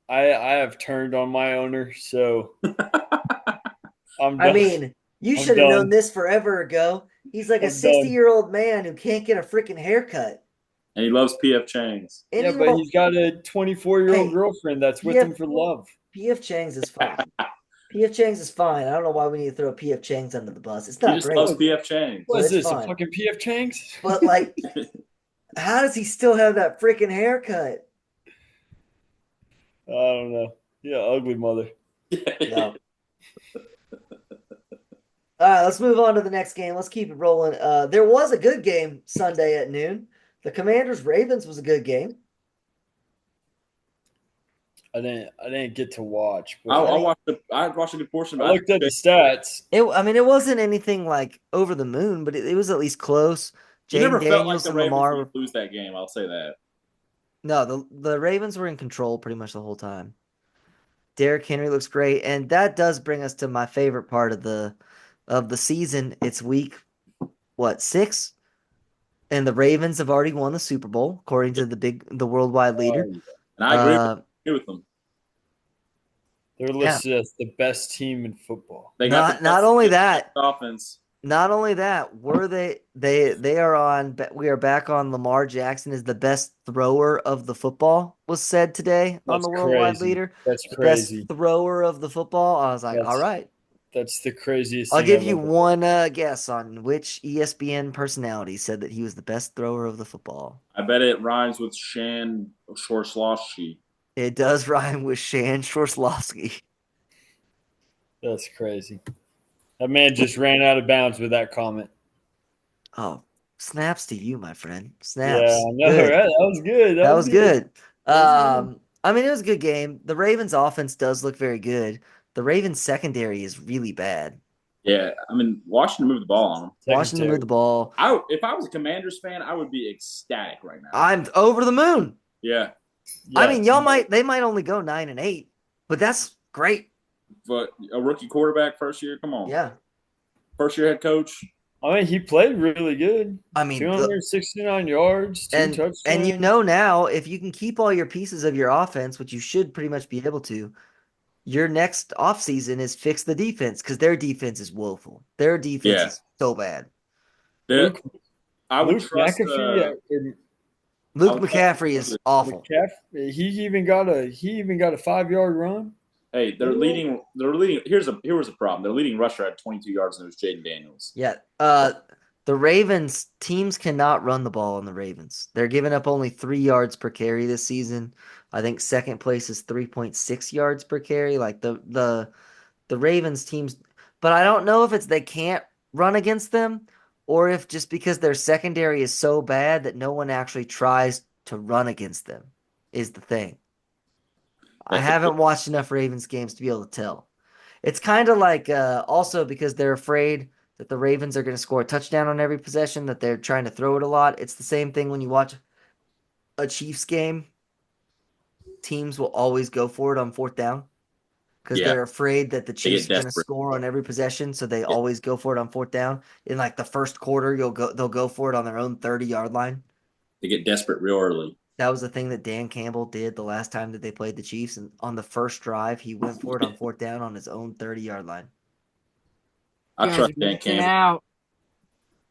I have turned on my owner, so I'm I done. mean, you I'm should have known done. this forever ago. He's like a I'm done. 60-year-old man who can't get a freaking haircut. And he loves PF Chang's. And Yeah, he but won't. he's got a 24-year-old Hey, girlfriend that's with PF him for love. PF Chang's is fine. PF Chang's is fine. I don't know why we need to throw PF Chang's under the bus. It's He not just loves great, PF Chang's. What but is it's this? A fine. fucking PF Chang's? But like, how does he still have that freaking haircut? I don't know. Yeah, ugly mother. Yeah. All right, let's move on to the next game. Let's keep it rolling. There was a good game Sunday at noon. The Commanders Ravens was a good game. I didn't get to watch, I but watched a good portion. I But looked at the stats. I mean, it wasn't anything like over the moon, but it was at least close. you never Jaden felt like Daniels the and Ravens Lamar would lose that game. I'll say that. no, the Ravens were in control pretty much the whole time. Derrick Henry looks great, and that does bring us to my favorite part of the season. It's week what 6, and the Ravens have already won the Super Bowl according to the worldwide leader. And I agree with them. They're Yeah. listed as the best team in football. They got Not only best that, offense. not only that, they are on. We are back on. Lamar Jackson is the best thrower of the football. Was said today on That's the worldwide crazy. leader. That's The best crazy. thrower of the football. I was like, all That's right. that's the craziest I'll thing give I've you ever. one guess on which ESPN personality said that he was the best thrower of the football. I bet it rhymes with Shan Shorsloshy. It does rhyme with Shan Shorslowski. That's crazy. That man just ran out of bounds with that comment. Oh, Snaps to you, my friend. Yeah, Snaps. I know, Good. right? That was good. That That was was good. good. I mean, it was a good game. The Ravens offense does look very good. The Ravens secondary is really bad. Yeah, I mean, Washington moved the ball on them. Washington moved the Secretary. ball. If I was a Commanders fan, I would be ecstatic right now. I'm over the moon. Yeah, I mean, Yes. they might only go 9-8, but that's great. but a rookie quarterback first year, come on, Yeah. first year head coach. I mean, he played really good. I mean, 269 yards, two and touchdowns. now if you can keep all your pieces of your offense, which you should pretty much be able to, your next offseason is fix the defense because their defense is woeful. Their defense Yeah, is so bad. That- Luke I would Luke trust. McAfee I Luke would trust. McCaffrey is awful. McCaffrey, he even got a 5-yard run. Hey, they're leading. They're leading. Here was a problem. Their leading rusher had 22 yards, and it was Jaden Daniels. Yeah. The Ravens teams cannot run the ball on the Ravens. They're giving up only 3 yards per carry this season. I think second place is 3.6 yards per carry. Like the Ravens teams, but I don't know if it's they can't run against them or if just because their secondary is so bad that no one actually tries to run against them is the thing. I haven't watched enough Ravens games to be able to tell. It's kind of like also because they're afraid that the Ravens are going to score a touchdown on every possession, that they're trying to throw it a lot. It's the same thing when you watch a Chiefs game. Teams will always go for it on fourth down because Yeah, they're afraid that the they Chiefs get are going to desperate. score on every possession, so they Yeah, always go for it on fourth down. In like the first quarter, they'll go for it on their own 30-yard line. they get desperate real early. That was the thing that Dan Campbell did the last time that they played the Chiefs, and on the first drive, he went for it on fourth down on his own 30-yard line. I You guys are trust Dan missing Campbell. out.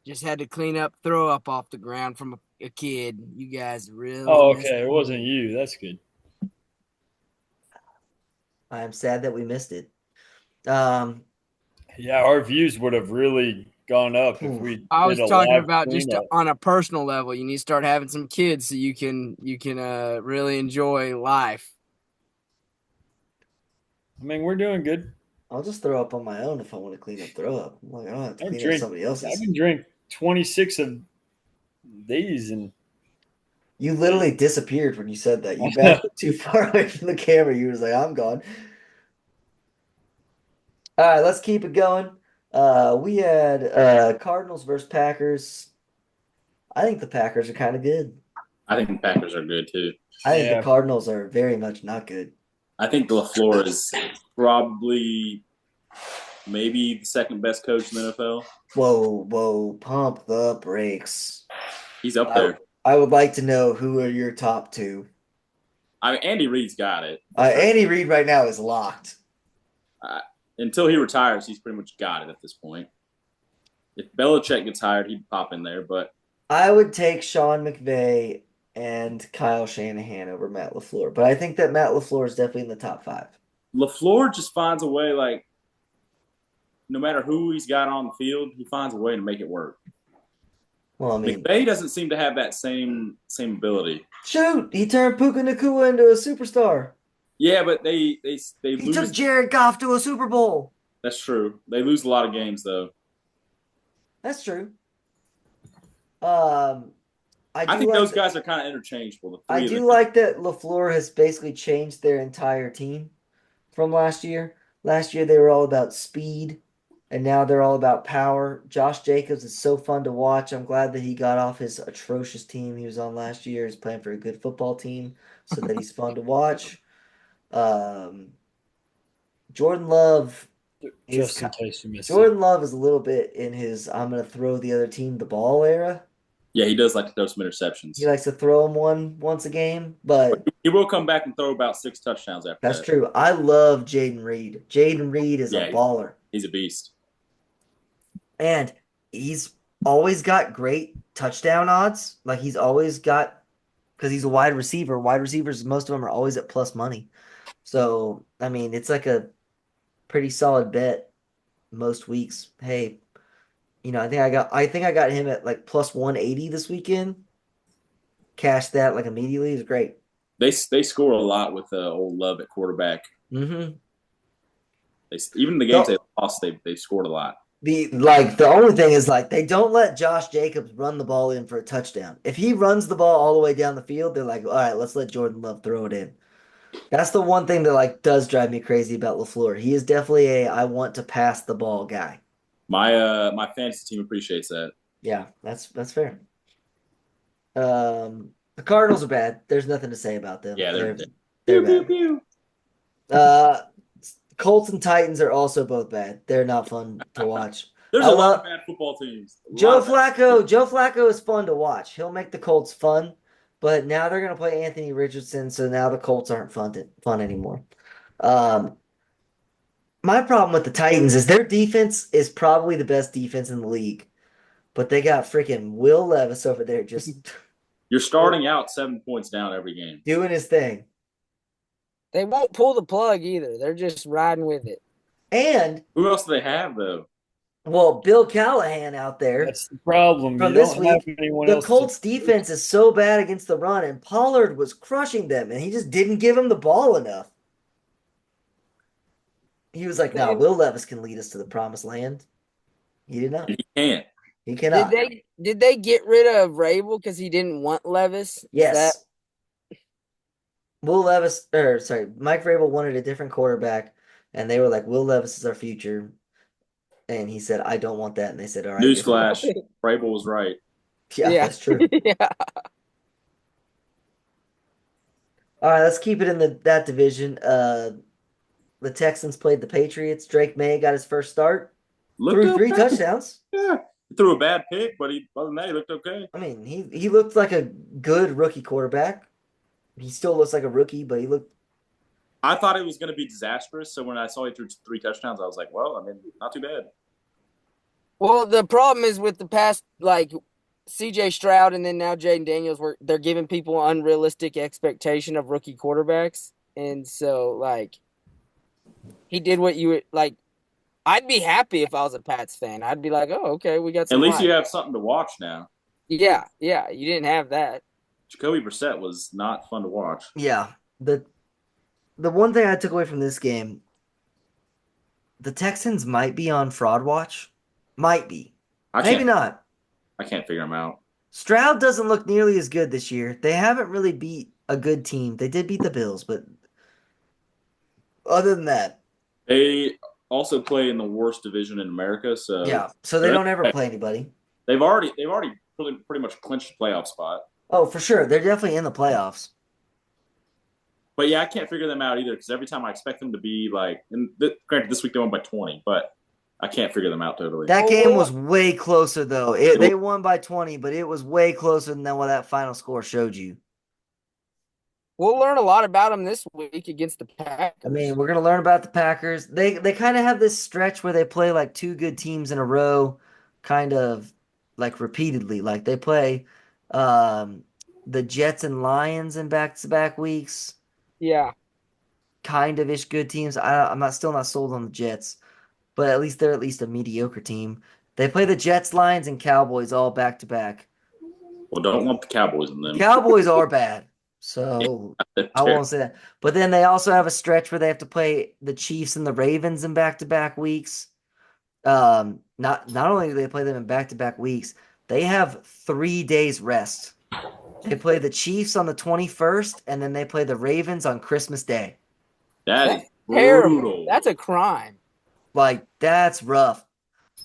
Just had to clean up throw up off the ground from a kid. You guys really Oh, missed okay. It wasn't you. That's good. I am sad that we missed it. Um, Yeah, our views would have really gone up if we I did was a talking live about just cleanup. on a personal level. You need to start having some kids so you can really enjoy life. I mean, we're doing good. I'll just throw up on my own if I want to clean up throw up. I'm like, I don't have to I clean up drink. somebody I else's. can drink 26 of these, and You literally disappeared when you said that. You backed too far away from the camera. You was like, I'm gone. All right, let's keep it going. We had Cardinals versus Packers. I think the Packers are kind of good. I think the Packers are good too. I think the yeah, Cardinals are very much not good. I think LaFleur is probably maybe the second best coach in the NFL. Whoa, pump the brakes. He's up I, there. I would like to know who are your top two. I mean, Andy Reid's got it. Sure. Andy Reid right now is locked. Until he retires, he's pretty much got it at this point. If Belichick gets hired, he'd pop in there. But I would take Sean McVay and Kyle Shanahan over Matt LaFleur, but I think that Matt LaFleur is definitely in the top five. LaFleur just finds a way, like, no matter who he's got on the field, he finds a way to make it work. Well, I mean, McVay doesn't seem to have that same ability. shoot, he turned Puka Nacua into a superstar. Yeah, but they He lose. took Jared Goff to a Super Bowl. That's true. They lose a lot of games though. That's true. I think those guys are kind of interchangeable. I do like that LaFleur has basically changed their entire team from last year. Last year they were all about speed, and now they're all about power. Josh Jacobs is so fun to watch. I'm glad that he got off his atrocious team he was on last year. He's playing for a good football team, so that he's fun to watch. Um, Jordan Love just in case you missed it. Jordan Love is a little bit in his I'm going to throw the other team the ball era. Yeah, he does like to throw some interceptions. He likes to throw them once a game, but he will come back and throw about 6 touchdowns after that's that. true. I love Jaden Reed. Jaden Reed is a baller. He's a beast. And he's always got great touchdown odds. Like he's always got, because he's a wide receiver. Wide receivers, most of them are always at plus money. So, I mean, it's like a pretty solid bet most weeks. Hey, I think I got him at like plus 180 this weekend. Cash that like immediately is great. They score a lot with old Love at quarterback. Mm-hmm. Even the games they lost, they scored a lot. The only thing is like they don't let Josh Jacobs run the ball in for a touchdown. If he runs the ball all the way down the field, they're like, all right, let's let Jordan Love throw it in. That's the one thing that like does drive me crazy about LaFleur. He is definitely a I want to pass the ball guy. My fantasy team appreciates that. Yeah, that's fair. The Cardinals are bad. There's nothing to say about them. Yeah, They're pew pew bad. pew. Uh, Colts and Titans are also both bad. They're not fun to watch. There's I a lot of love bad football teams. Joe Flacco. Joe Flacco is fun to watch. He'll make the Colts fun, but now they're gonna play Anthony Richardson, so now the Colts aren't fun anymore. Um, my problem with the Titans is their defense is probably the best defense in the league, but they got freaking Will Levis over there just You're starting out 7 points down every game. doing his thing. They won't pull the plug either. They're just riding with it. And Who else do they have though? well, Bill Callahan out there That's the problem. You from this don't have week, anyone the else to. Colts defense is so bad against the run, and Pollard was crushing them, and he just didn't give him the ball enough. He was like, "No, Will Levis can lead us to the promised land." He did not. He can't. He Did cannot. they get rid of Rabel because he didn't want Levis? Is that Yes. Will Levis, or sorry, Mike Vrabel wanted a different quarterback, and they were like, "Will Levis is our future," and he said, "I don't want that," and they said, "All right, different." Newsflash: Vrabel was right. Yeah, yeah. that's true. Yeah. All right, let's keep it in that division. The Texans played the Patriots. Drake May got his first start, Looked threw three okay. touchdowns. Yeah. He threw a bad pick, but other than that, he looked okay. I mean, he looked like a good rookie quarterback. He still looks like a rookie, but he looked. I thought it was going to be disastrous. So when I saw he threw 3 touchdowns, I was like, well, I mean, not too bad. Well, the problem is with the past, like CJ Stroud and then now Jaden Daniels, they're giving people unrealistic expectation of rookie quarterbacks, and so like he did what you would like. I'd be happy if I was a Pats fan. I'd be like, oh, okay, we got At some least hype. you have something to watch now. Yeah, yeah, you didn't have that. Jacoby Brissett was not fun to watch. Yeah, the one thing I took away from this game, the Texans might be on fraud watch. Might be. Maybe not. I can't figure him out. Stroud doesn't look nearly as good this year. They haven't really beat a good team. They did beat the Bills, but other than that, They also play in the worst division in America, so yeah. So they don't ever play anybody. they've already pretty much clinched the playoff spot. Oh, for sure. They're definitely in the playoffs. But yeah, I can't figure them out either because every time I expect them to be like, granted, this week they won by 20, but I can't figure them out totally. That game was way closer, though. They won by 20, but it was way closer than what that final score showed you. We'll learn a lot about them this week against the Packers. I mean, we're going to learn about the Packers. They kind of have this stretch where they play like two good teams in a row, kind of like repeatedly. Like they play the Jets and Lions in back-to-back weeks. Yeah. Kind of ish good teams. I'm still not sold on the Jets, but at least they're at least a mediocre team. They play the Jets, Lions, and Cowboys all back to back. Well, don't lump the Cowboys in them. Cowboys are bad, so I won't say that. But then they also have a stretch where they have to play the Chiefs and the Ravens in back to back weeks. Not only do they play them in back to back weeks, they have 3 days rest. They play the Chiefs on the 21st, and then they play the Ravens on Christmas Day. That is terrible. brutal. That's a crime. Like, that's rough.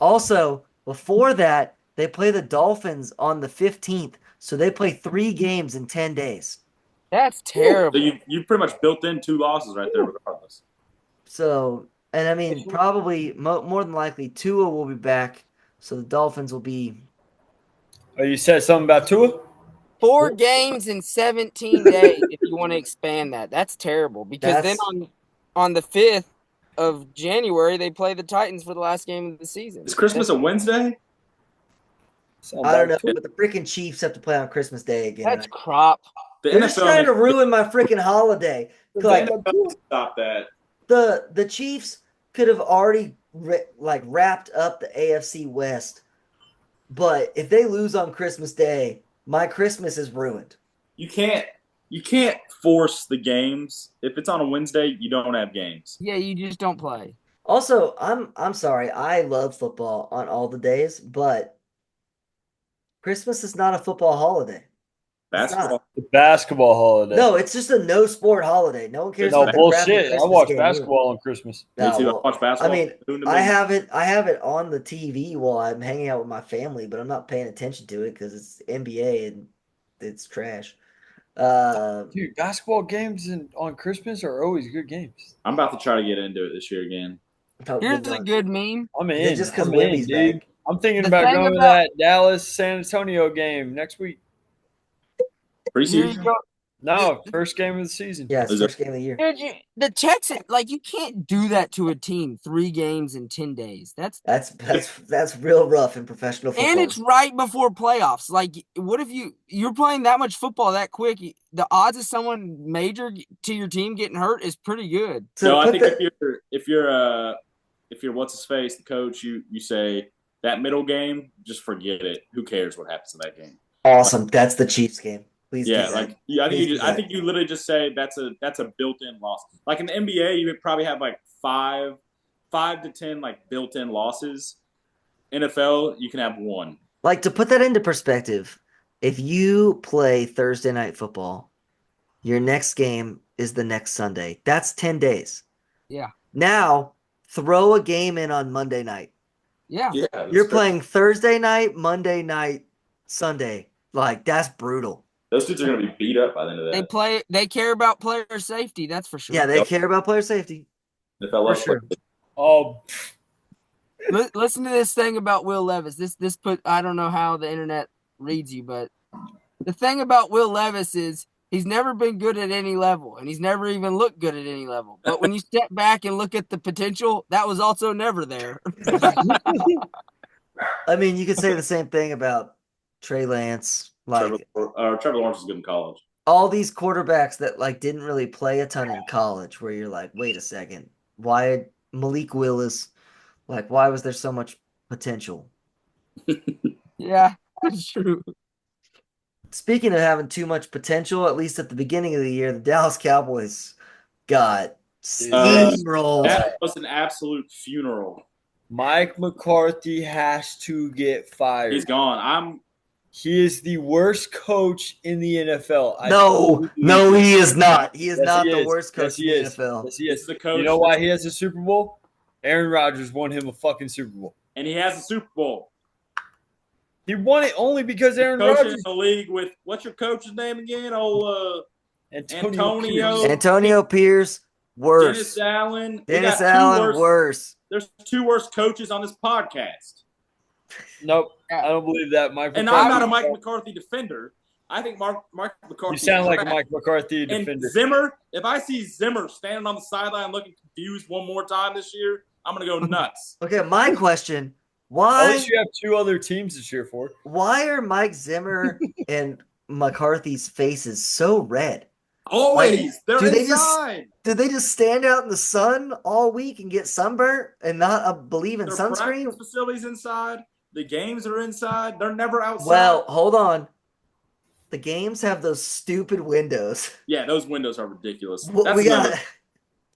Also, before that, they play the Dolphins on the 15th. So they play 3 games in 10 days. That's terrible. So you pretty much built in 2 losses right there, regardless. So, and I mean, probably more than likely, Tua will be back. So the Dolphins will be. Oh, you said something about Tua? 4 games in 17 days. If you want to expand that, that's terrible. Because then on the 5th of January, they play the Titans for the last game of the season. Is Christmas a Wednesday? I don't know, but the freaking Chiefs have to play on Christmas Day again. That's crop. They're just trying to ruin my freaking holiday. Like, stop that. The Chiefs could have already wrapped up the AFC West, but if they lose on Christmas Day, my Christmas is ruined. You can't force the games. If it's on a Wednesday, you don't have games. Yeah, you just don't play. Also, I'm sorry. I love football on all the days, but Christmas is not a football holiday. It's not. Basketball. The basketball holiday. No, it's just a no sport holiday. No one cares There's No about the basketball. crappy bullshit. I Christmas watch game either. basketball on Christmas. Me No, too. I well, watch I basketball. mean, Noon to I midnight. have it on the TV while I'm hanging out with my family, but I'm not paying attention to it because it's NBA and it's trash. Uh, Dude, basketball games on Christmas are always good games. I'm about to try to get into it this year again. Here's a good meme. I'm Is it in. just because I'm in, Wimby's dude. back? I'm thinking The about thing going to about that Dallas San Antonio game next week. here you Preseason? go. No, first game of the season. Yeah, it's Is it? first game of the year. Dude, the Texans, like, you can't do that to a team 3 games in 10 days. That's real rough in professional And football. it's right before playoffs. Like, what if you're playing that much football that quick? The odds of someone major to your team getting hurt is pretty good. So No, I put think the if you're what's his face, the coach, you say that middle game, just forget it. Who cares what happens in that game? awesome. That's the Chiefs game. Please do Yeah, that. like I think Please do I that. think you literally just say that's a built-in loss. Like in the NBA, you would probably have like five to 10 like built-in losses. NFL, you can have one. Like to put that into perspective, if you play Thursday night football, your next game is the next Sunday. That's 10 days. Yeah. Now, throw a game in on Monday night. Yeah. Yeah, You're playing Thursday night, Monday night, Sunday. Like that's brutal. those dudes are going to be beat up by the end of that. They care about player safety, that's for sure. Yeah, they care about player safety. NFL For loves sure. Oh, Listen to this thing about Will Levis. This put I don't know how the internet reads you, but the thing about Will Levis is he's never been good at any level, and he's never even looked good at any level. But when you step back and look at the potential, that was also never there. I mean, you could say the same thing about Trey Lance. Like Trevor Lawrence is good in college. all these quarterbacks that like didn't really play a ton in college, where you're like, wait a second, why Malik Willis? Like, why was there so much potential? Yeah, that's true. Speaking of having too much potential, at least at the beginning of the year, the Dallas Cowboys got steamrolled. That was an absolute funeral. Mike McCarthy has to get fired. He's gone. He is the worst coach in the NFL. No, he is not. He is Yes, not he the is. worst coach Yes, he in the is. NFL. Yes, he This is. is the coach. You know why he has a Super Bowl? Aaron Rodgers won him a fucking Super Bowl. And he has a Super Bowl. He won it only because Aaron Coaching in Rodgers. the league with what's your coach's name again? Antonio. Antonio. Pierce. Antonio Pierce, worse. Dennis Allen. Dennis Allen, worse. There's 2 worst coaches on this podcast. Nope, I don't believe that. Mike And McCarthy. I'm not a Mike McCarthy defender. I think Mike McCarthy. You sound like a trash. Mike McCarthy And defender. Zimmer, if I see Zimmer standing on the sideline looking confused one more time this year, I'm going to go nuts. Okay, my question: At Why? least you have 2 other teams to cheer for. Why are Mike Zimmer and McCarthy's faces so red? Always. Like, They're inside. Did they just stand out in the sun all week and get sunburnt and not believe in Their sunscreen? practice facilities inside. The games are inside. They're never outside. Well, hold on. The games have those stupid windows. Yeah, those windows are ridiculous. What we got?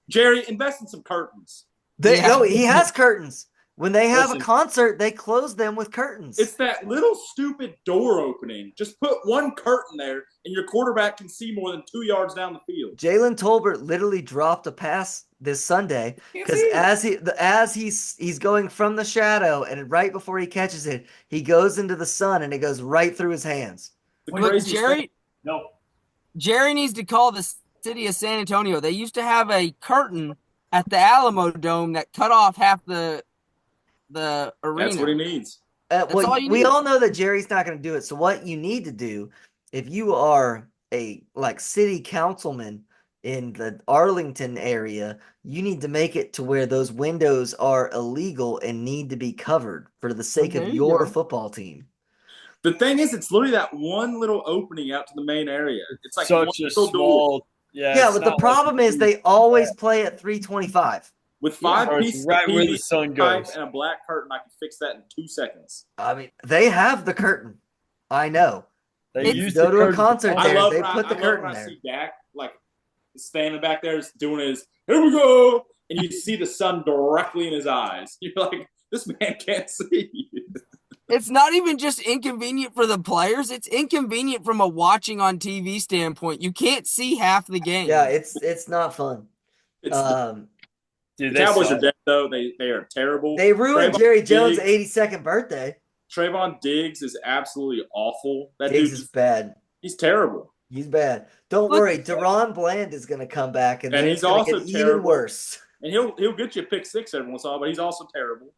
Jerry, invest in some curtains. No, he has curtains. When they have Listen. a concert, they close them with curtains. It's that little stupid door opening. Just put one curtain there, and your quarterback can see more than 2 yards down the field. Jalen Tolbert literally dropped a pass this Sunday because as he's going from the shadow and right before he catches it, he goes into the sun and it goes right through his hands. Look, Jerry No. needs to call the city of San Antonio. They used to have a curtain at the Alamo Dome that cut off half the arena. That's what he needs. Well, all you we need. all know that Jerry's not going to do it. So what you need to do, if you are a city councilman in the Arlington area, you need to make it to where those windows are illegal and need to be covered for the sake There of you your go. football team. The thing is, it's literally that one little opening out to the main area. It's like Such one a little door. small. Yeah, Yeah, it's but the not problem like is they always play at 325. With 5 or it's pieces right of where the PVC sun pipe goes. and a black curtain, I can fix that in 2 seconds. I mean, they have the curtain. I know. They If you used go the to a curtain concert I there, love they when put the I curtain love when I there. see Dak like standing back there doing his "here we go," and you see the sun directly in his eyes. You're like, this man can't see. It's not even just inconvenient for the players, it's inconvenient from a watching on TV standpoint. You can't see half the game. Yeah, it's not fun. The Dude, Cowboys are dead, though. They are terrible. They ruined Jerry Jones' 82nd birthday. Trayvon Diggs is absolutely awful. That Diggs dude is bad. He's terrible. He's bad. Don't worry, Deron Bland is going to come back, and then he's it's going to also get even terrible. worse. And he'll get you a pick six every once in a while, but he's also terrible.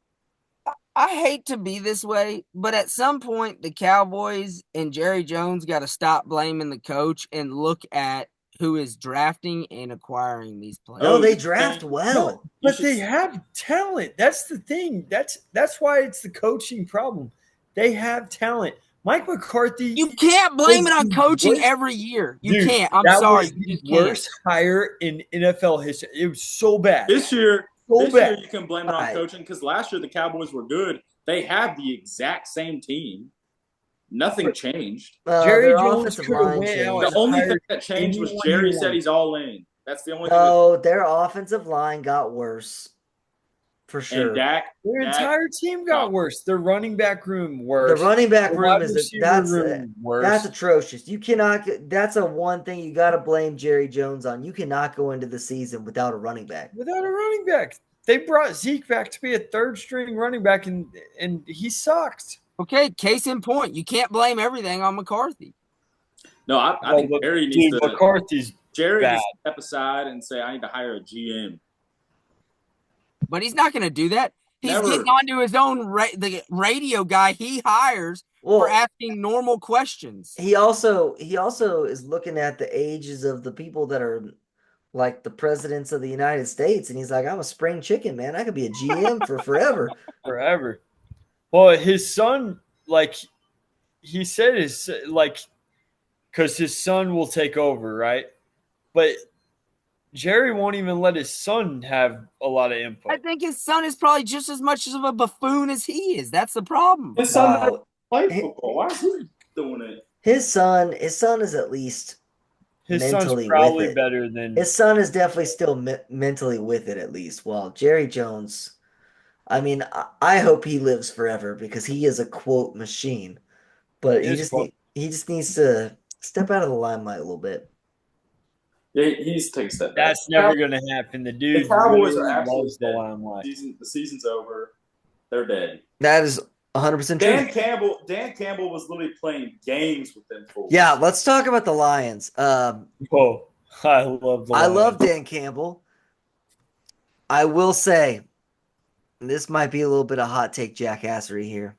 I hate to be this way, but at some point, the Cowboys and Jerry Jones got to stop blaming the coach and look at who is drafting and acquiring these players. No, they draft well. No, but they have talent. That's the thing. That's why it's the coaching problem. They have talent. Mike McCarthy. You can't blame it on coaching every year. You can't. I'm sorry. Was the worst hire in NFL history. It was so bad. This year you can blame it on coaching because last year the Cowboys were good. They have the exact same team. Nothing changed. Jerry Jones could have went out. The only thing that changed was Jerry said he's all in. That's the only thing. No, their offensive line got worse. For sure. And Dak, their entire team got worse. Their running back room worse. The running back room is worse. That's atrocious. You cannot. That's a one thing you got to blame Jerry Jones on. You cannot go into the season without a running back. Without a running back, they brought Zeke back to be a third string running back, and he sucked. Okay, case in point, you can't blame everything on McCarthy. No, I think Jerry needs to. McCarthy's Jerry needs to step aside and say, "I need to hire a GM." But he's not going to do that. He's getting onto his own the radio guy he hires for asking normal questions. He also is looking at the ages of the people that are like the presidents of the United States, and he's like, "I'm a spring chicken, man. I could be a GM for forever." Forever. Well, his son, like he said, is like because his son will take over, right? But Jerry won't even let his son have a lot of input. I think his son is probably just as much of a buffoon as he is. That's the problem. His son never played football. Why is he doing it? His son is at least mentally son's probably with it. Better than his son is definitely still mentally with it at least. While Jerry Jones, I mean, I hope he lives forever because he is a quote machine. But he just needs to step out of the limelight a little bit. Yeah, he's taking a step back. That's never going to happen. The dude the Cowboys really are absolutely loves the limelight. The season's over. They're dead. That is 100% true. Dan Campbell was literally playing games with them fools. Yeah, let's talk about the Lions. I love Dan Campbell. I will say, this might be a little bit of hot take jackassery here.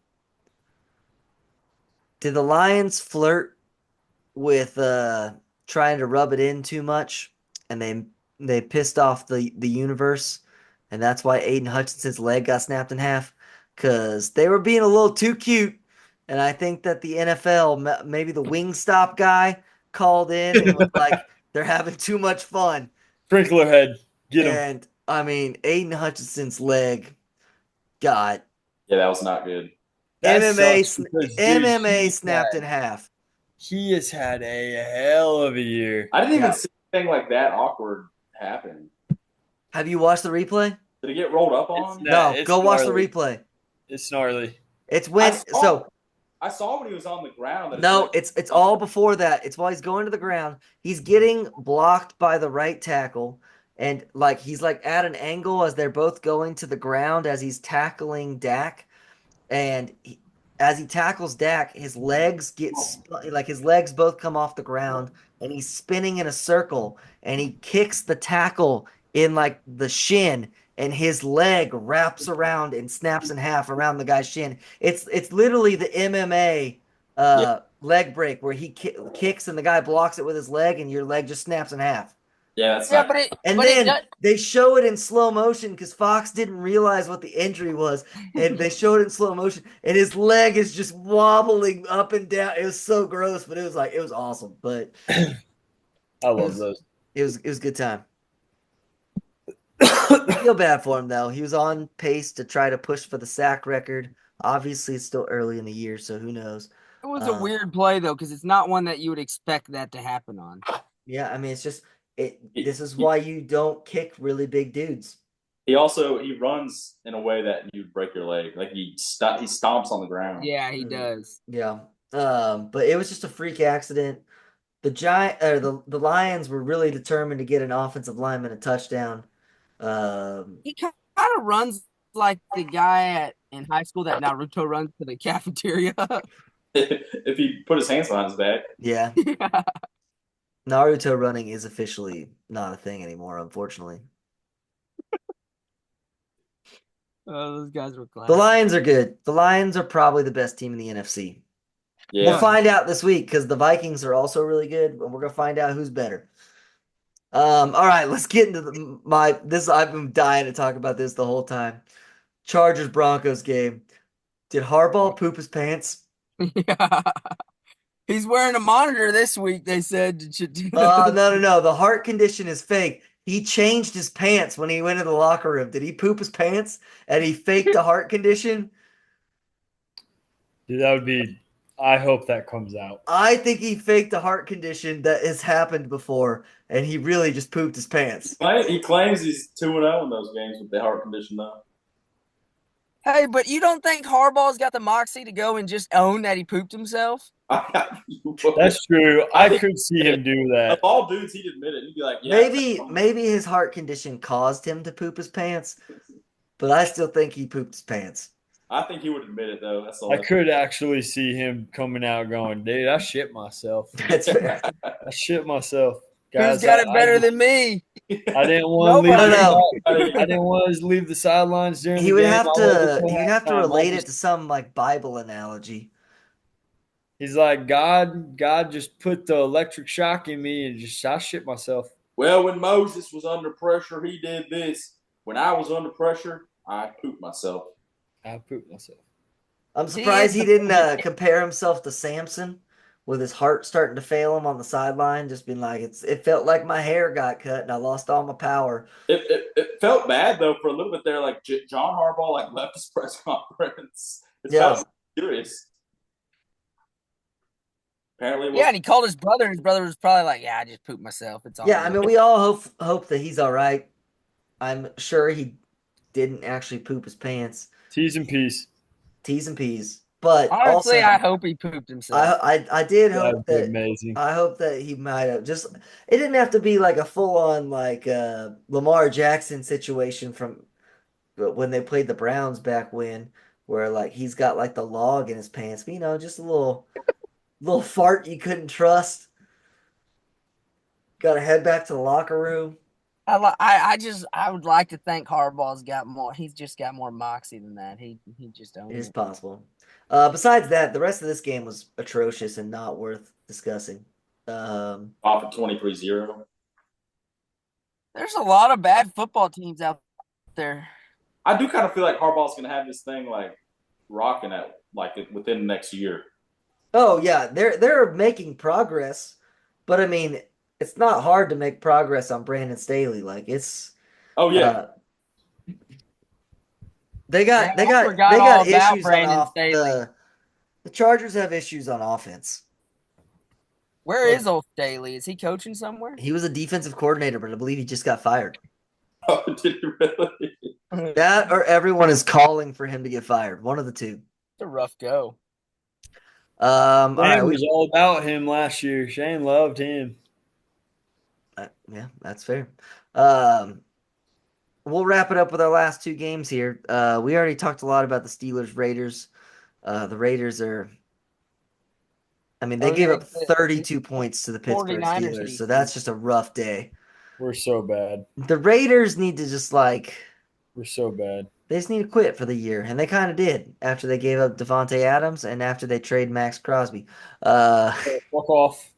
Did the Lions flirt with trying to rub it in too much, and they pissed off the universe, and that's why Aiden Hutchinson's leg got snapped in half? Because they were being a little too cute, and I think that the NFL, maybe the Wingstop guy, called in and was like, they're having too much fun. Sprinkler head, get him. And I mean, Aiden Hutchinson's leg got that was not good. MMA snapped in half. He has had a hell of a year. I didn't even see anything like that awkward happen. Have you watched the replay? Did it get rolled up on? Go watch the replay. It's gnarly. It's when I saw when he was on the ground. No, it's all before that. It's while he's going to the ground. He's getting blocked by the right tackle, and he's at an angle as they're both going to the ground as he's tackling Dak, and as he tackles Dak, his legs his legs both come off the ground, and he's spinning in a circle, and he kicks the tackle in the shin, and his leg wraps around and snaps in half around the guy's shin. It's literally the MMA leg break where he kicks and the guy blocks it with his leg, and your leg just snaps in half. Yeah, they show it in slow motion because Fox didn't realize what the injury was, and they showed it in slow motion, and his leg is just wobbling up and down. It was so gross, but it was awesome. But I love those. It was a good time. I feel bad for him though. He was on pace to try to push for the sack record. Obviously, it's still early in the year, so who knows? It was a weird play though, because it's not one that you would expect that to happen on. Yeah, I mean, it's just this is why you don't kick really big dudes. He runs in a way that you'd break your leg. Like he stomps on the ground. Yeah, he Mm, does. yeah. But it was just a freak accident. The Lions were really determined to get an offensive lineman a touchdown. Um, He kind of runs like the guy in high school that Naruto runs to the cafeteria. If he put his hands behind his back. yeah, Yeah. Naruto running is officially not a thing anymore, unfortunately. Oh, those guys were The classic. Lions are good. The Lions are probably the best team in the NFC. We'll Yeah. find out this week because the Vikings are also really good, and we're gonna find out who's better. All right, let's get into my this. I've been dying to talk about this the whole time. Chargers Broncos game. Did Harbaugh poop his pants? Yeah. He's wearing a monitor this week, they said. No, no, no. The heart condition is fake. He changed his pants when he went to the locker room. Did he poop his pants and he faked a heart condition? Dude, that would be. I hope that comes out. I think he faked a heart condition that has happened before, and he really just pooped his pants. He claims he's 2-0 in those games with the heart condition, though. Hey, but you don't think Harbaugh's got the moxie to go and just own that he pooped himself? That's true. I could see him do Of that. all dudes, he'd admit it. He'd be like, "Yeah, Maybe his heart condition caused him to poop his pants, but I still think he pooped his pants. I think he would admit it though." That's all. I could actually see him coming out going, dude, I shit myself. That's fair. I shit myself. Who's Guys, got it better than me? I didn't want to leave. Nobody. No. I didn't want to leave the sidelines during He the would game. have I waited to till he would have to halftime. relate it to some like Bible analogy. He's like, God just put the electric shock in me and just I shit myself. Well, when Moses was under pressure, he did this. When I was under pressure, I pooped myself. I pooped myself. I'm He is surprised he the didn't perfect. compare himself to Samson with his heart starting to fail him on the sideline, just being like, it felt like my hair got cut and I lost all my power. It felt bad though for a little bit there. Like John Harbaugh like left his press conference. It Yeah. felt serious. Apparently, Yeah, and he called his brother, and his brother was probably like, "Yeah, I just pooped myself. It's all Yeah, I good." mean we all hope that he's all right. I'm sure he didn't actually poop his pants. T's and P's. T's and P's. But Honestly, I also hope he pooped himself. I did That hope would be that amazing. I hope that he might have just it didn't have to be like a full on like Lamar Jackson situation from when they played the Browns back when where like he's got like the log in his pants, but just a little fart you couldn't trust. Got to head back to the locker room. I would like to think Harbaugh's got more. He's just got more moxie than that. He just It owns is it. possible. Besides that, the rest of this game was atrocious and not worth discussing. off of 23-0. There's a lot of bad football teams out there. I do kind of feel like Harbaugh's going to have this thing like rocking at like within the next year. Oh yeah, they're making progress, but I mean, it's not hard to make progress on Brandon Staley. Like it's Oh yeah, uh they Man, got they I got they forgot all got about issues on Brandon off Staley. the Chargers have issues on offense. Where Look, is old Staley? Is he coaching somewhere? he was a defensive coordinator, but I believe he just got fired. oh, did he really? It's That or everyone is calling for him to get fired. One of the two. a rough go. All right, Shane was all about him last year. Shane loved him. yeah, that's fair. Um, we'll wrap it up with our last two games here. We already talked a lot about the Steelers Raiders. The Raiders are, I mean, they Oh gave yeah, up 32 points to the Pittsburgh 49ers Steelers, so defense. that's just a rough day. We're so bad. The Raiders need to just like We're so bad. they just need to quit for the year, and they kind of did after they gave up Davante Adams and after they trade Max Crosby. Fuck off.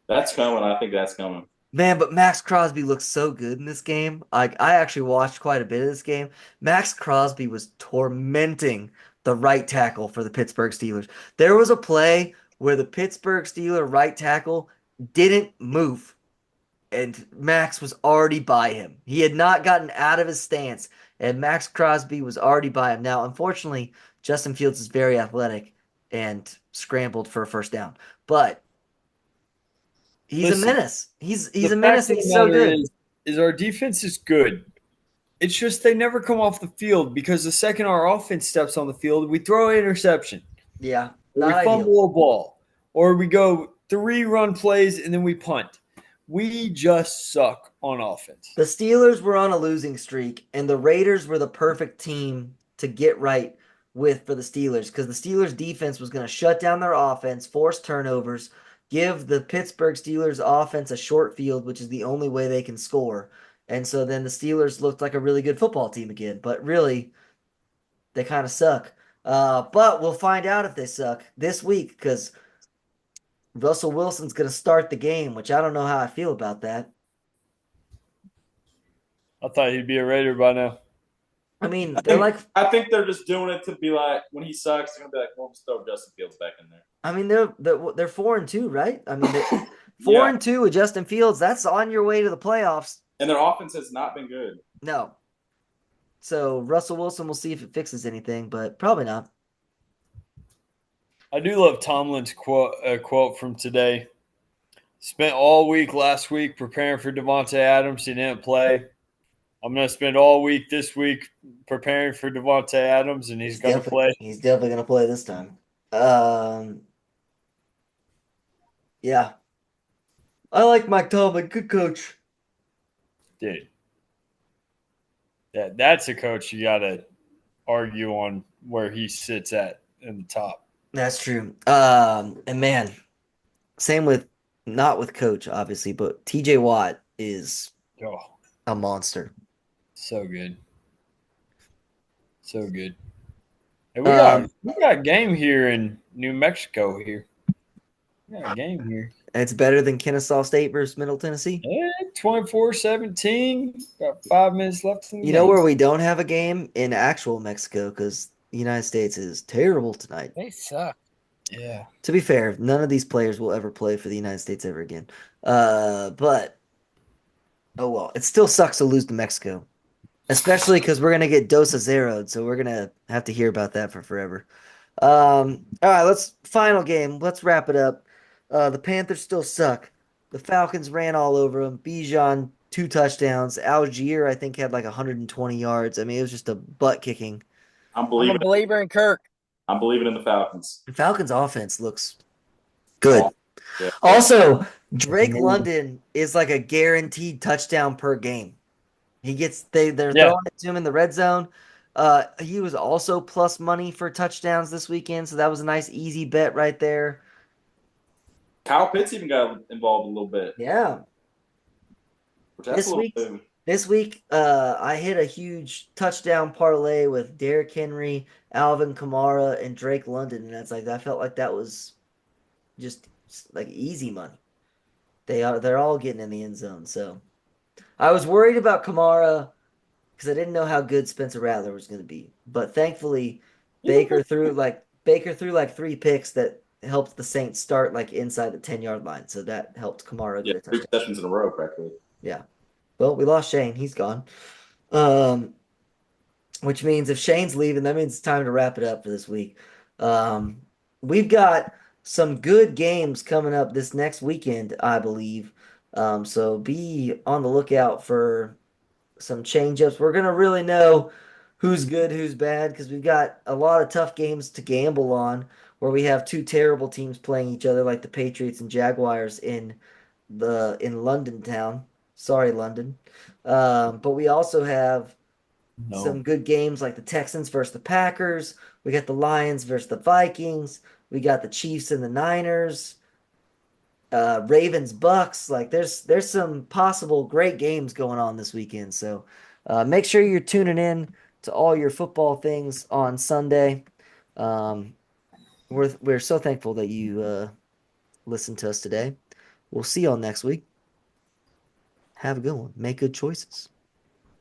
That's coming. I think that's coming. Man, but Max Crosby looks so good in this game. Like I actually watched quite a bit of this game. Max Crosby was tormenting the right tackle for the Pittsburgh Steelers. There was a play where the Pittsburgh Steeler right tackle didn't move, and Max was already by him. He had not gotten out of his stance, and Max Crosby was already by him. Now, unfortunately, Justin Fields is very athletic and scrambled for a first down, but he's a Listen, menace. He's the a fact menace, of and the he's so matter good. is our defense is good. It's just they never come off the field because the second our offense steps on the field, we throw an interception, Yeah, or we not ideal. fumble a ball, or we go 3 run plays and then we punt. We just suck on offense. The Steelers were on a losing streak, and the Raiders were the perfect team to get right with for the Steelers because the Steelers defense was going to shut down their offense, force turnovers, give the Pittsburgh Steelers offense a short field, which is the only way they can score. And so then the Steelers looked like a really good football team again, but really they kind of suck. But we'll find out if they suck this week because Russell Wilson's going to start the game, which I don't know how I feel about that. I thought he'd be a Raider by now. I mean, they're like I think they're just doing it to be like when he sucks, they're gonna be like, well, just throw Justin Fields back in there. I mean, they're 4-2, right? I mean, they're four Yeah, and two with Justin Fields. That's on your way to the playoffs. and their offense has not been good. No. So Russell Wilson, we'll see if it fixes anything, but probably not. I do love Tomlin's quote from today. Spent all week last week preparing for Davante Adams. He didn't play. I'm going to spend all week this week preparing for Davante Adams, and he's going to play. He's definitely going to play this time. Yeah. I like Mike Tomlin. Good coach. Dude, that's a coach you got to argue on where he sits at in the top. That's true. And man, same with not with coach, obviously, but TJ Watt is a monster. So good. So good. Hey, we got a game here in New Mexico here. We got a game here. It's better than Kennesaw State versus Middle Tennessee. Yeah, 24-17. Got 5 minutes left in the You game. know where we don't have a game? In actual Mexico, because the United States is terrible tonight. They suck. Yeah. To be fair, none of these players will ever play for the United States ever again. But oh well, it still sucks to lose to Mexico, especially because we're gonna get Dos a zeroed, so we're gonna have to hear about that for forever. All right, final game. Let's wrap it up. The Panthers still suck. The Falcons ran all over them. Bijan 2 touchdowns. Algier I think had like 120 yards. I mean, it was just a butt kicking. I'm I'm a believer in Kirk. I'm believing in the Falcons. The Falcons offense looks good. Yeah. Also, Drake London is like a guaranteed touchdown per game. They're throwing it to him in the red zone. He was also plus money for touchdowns this weekend, so that was a nice easy bet right there. Kyle Pitts even got involved a little bit. Yeah. This week, I hit a huge touchdown parlay with Derrick Henry, Alvin Kamara, and Drake London, and I felt like that was just like easy money. They're all getting in the end zone. So I was worried about Kamara because I didn't know how good Spencer Rattler was going to be, but thankfully Baker threw like 3 picks that helped the Saints start like inside the 10-yard line. So that helped Kamara get a touchdown. 3 sessions in a row, practically. Yeah. Well, we lost Shane. He's gone. Which means if Shane's leaving, that means it's time to wrap it up for this week. We've got some good games coming up this next weekend, I believe. So be on the lookout for some change-ups. We're going to really know who's good, who's bad, because we've got a lot of tough games to gamble on where we have 2 terrible teams playing each other like the Patriots and Jaguars in London town. Sorry, London. But we also have some good games like the Texans versus the Packers. We got the Lions versus the Vikings. We got the Chiefs and the Niners. Ravens, Bucks. Like there's some possible great games going on this weekend. So make sure you're tuning in to all your football things on Sunday. We're so thankful that you listened to us today. We'll see y'all next week. Have a good one. Make good choices.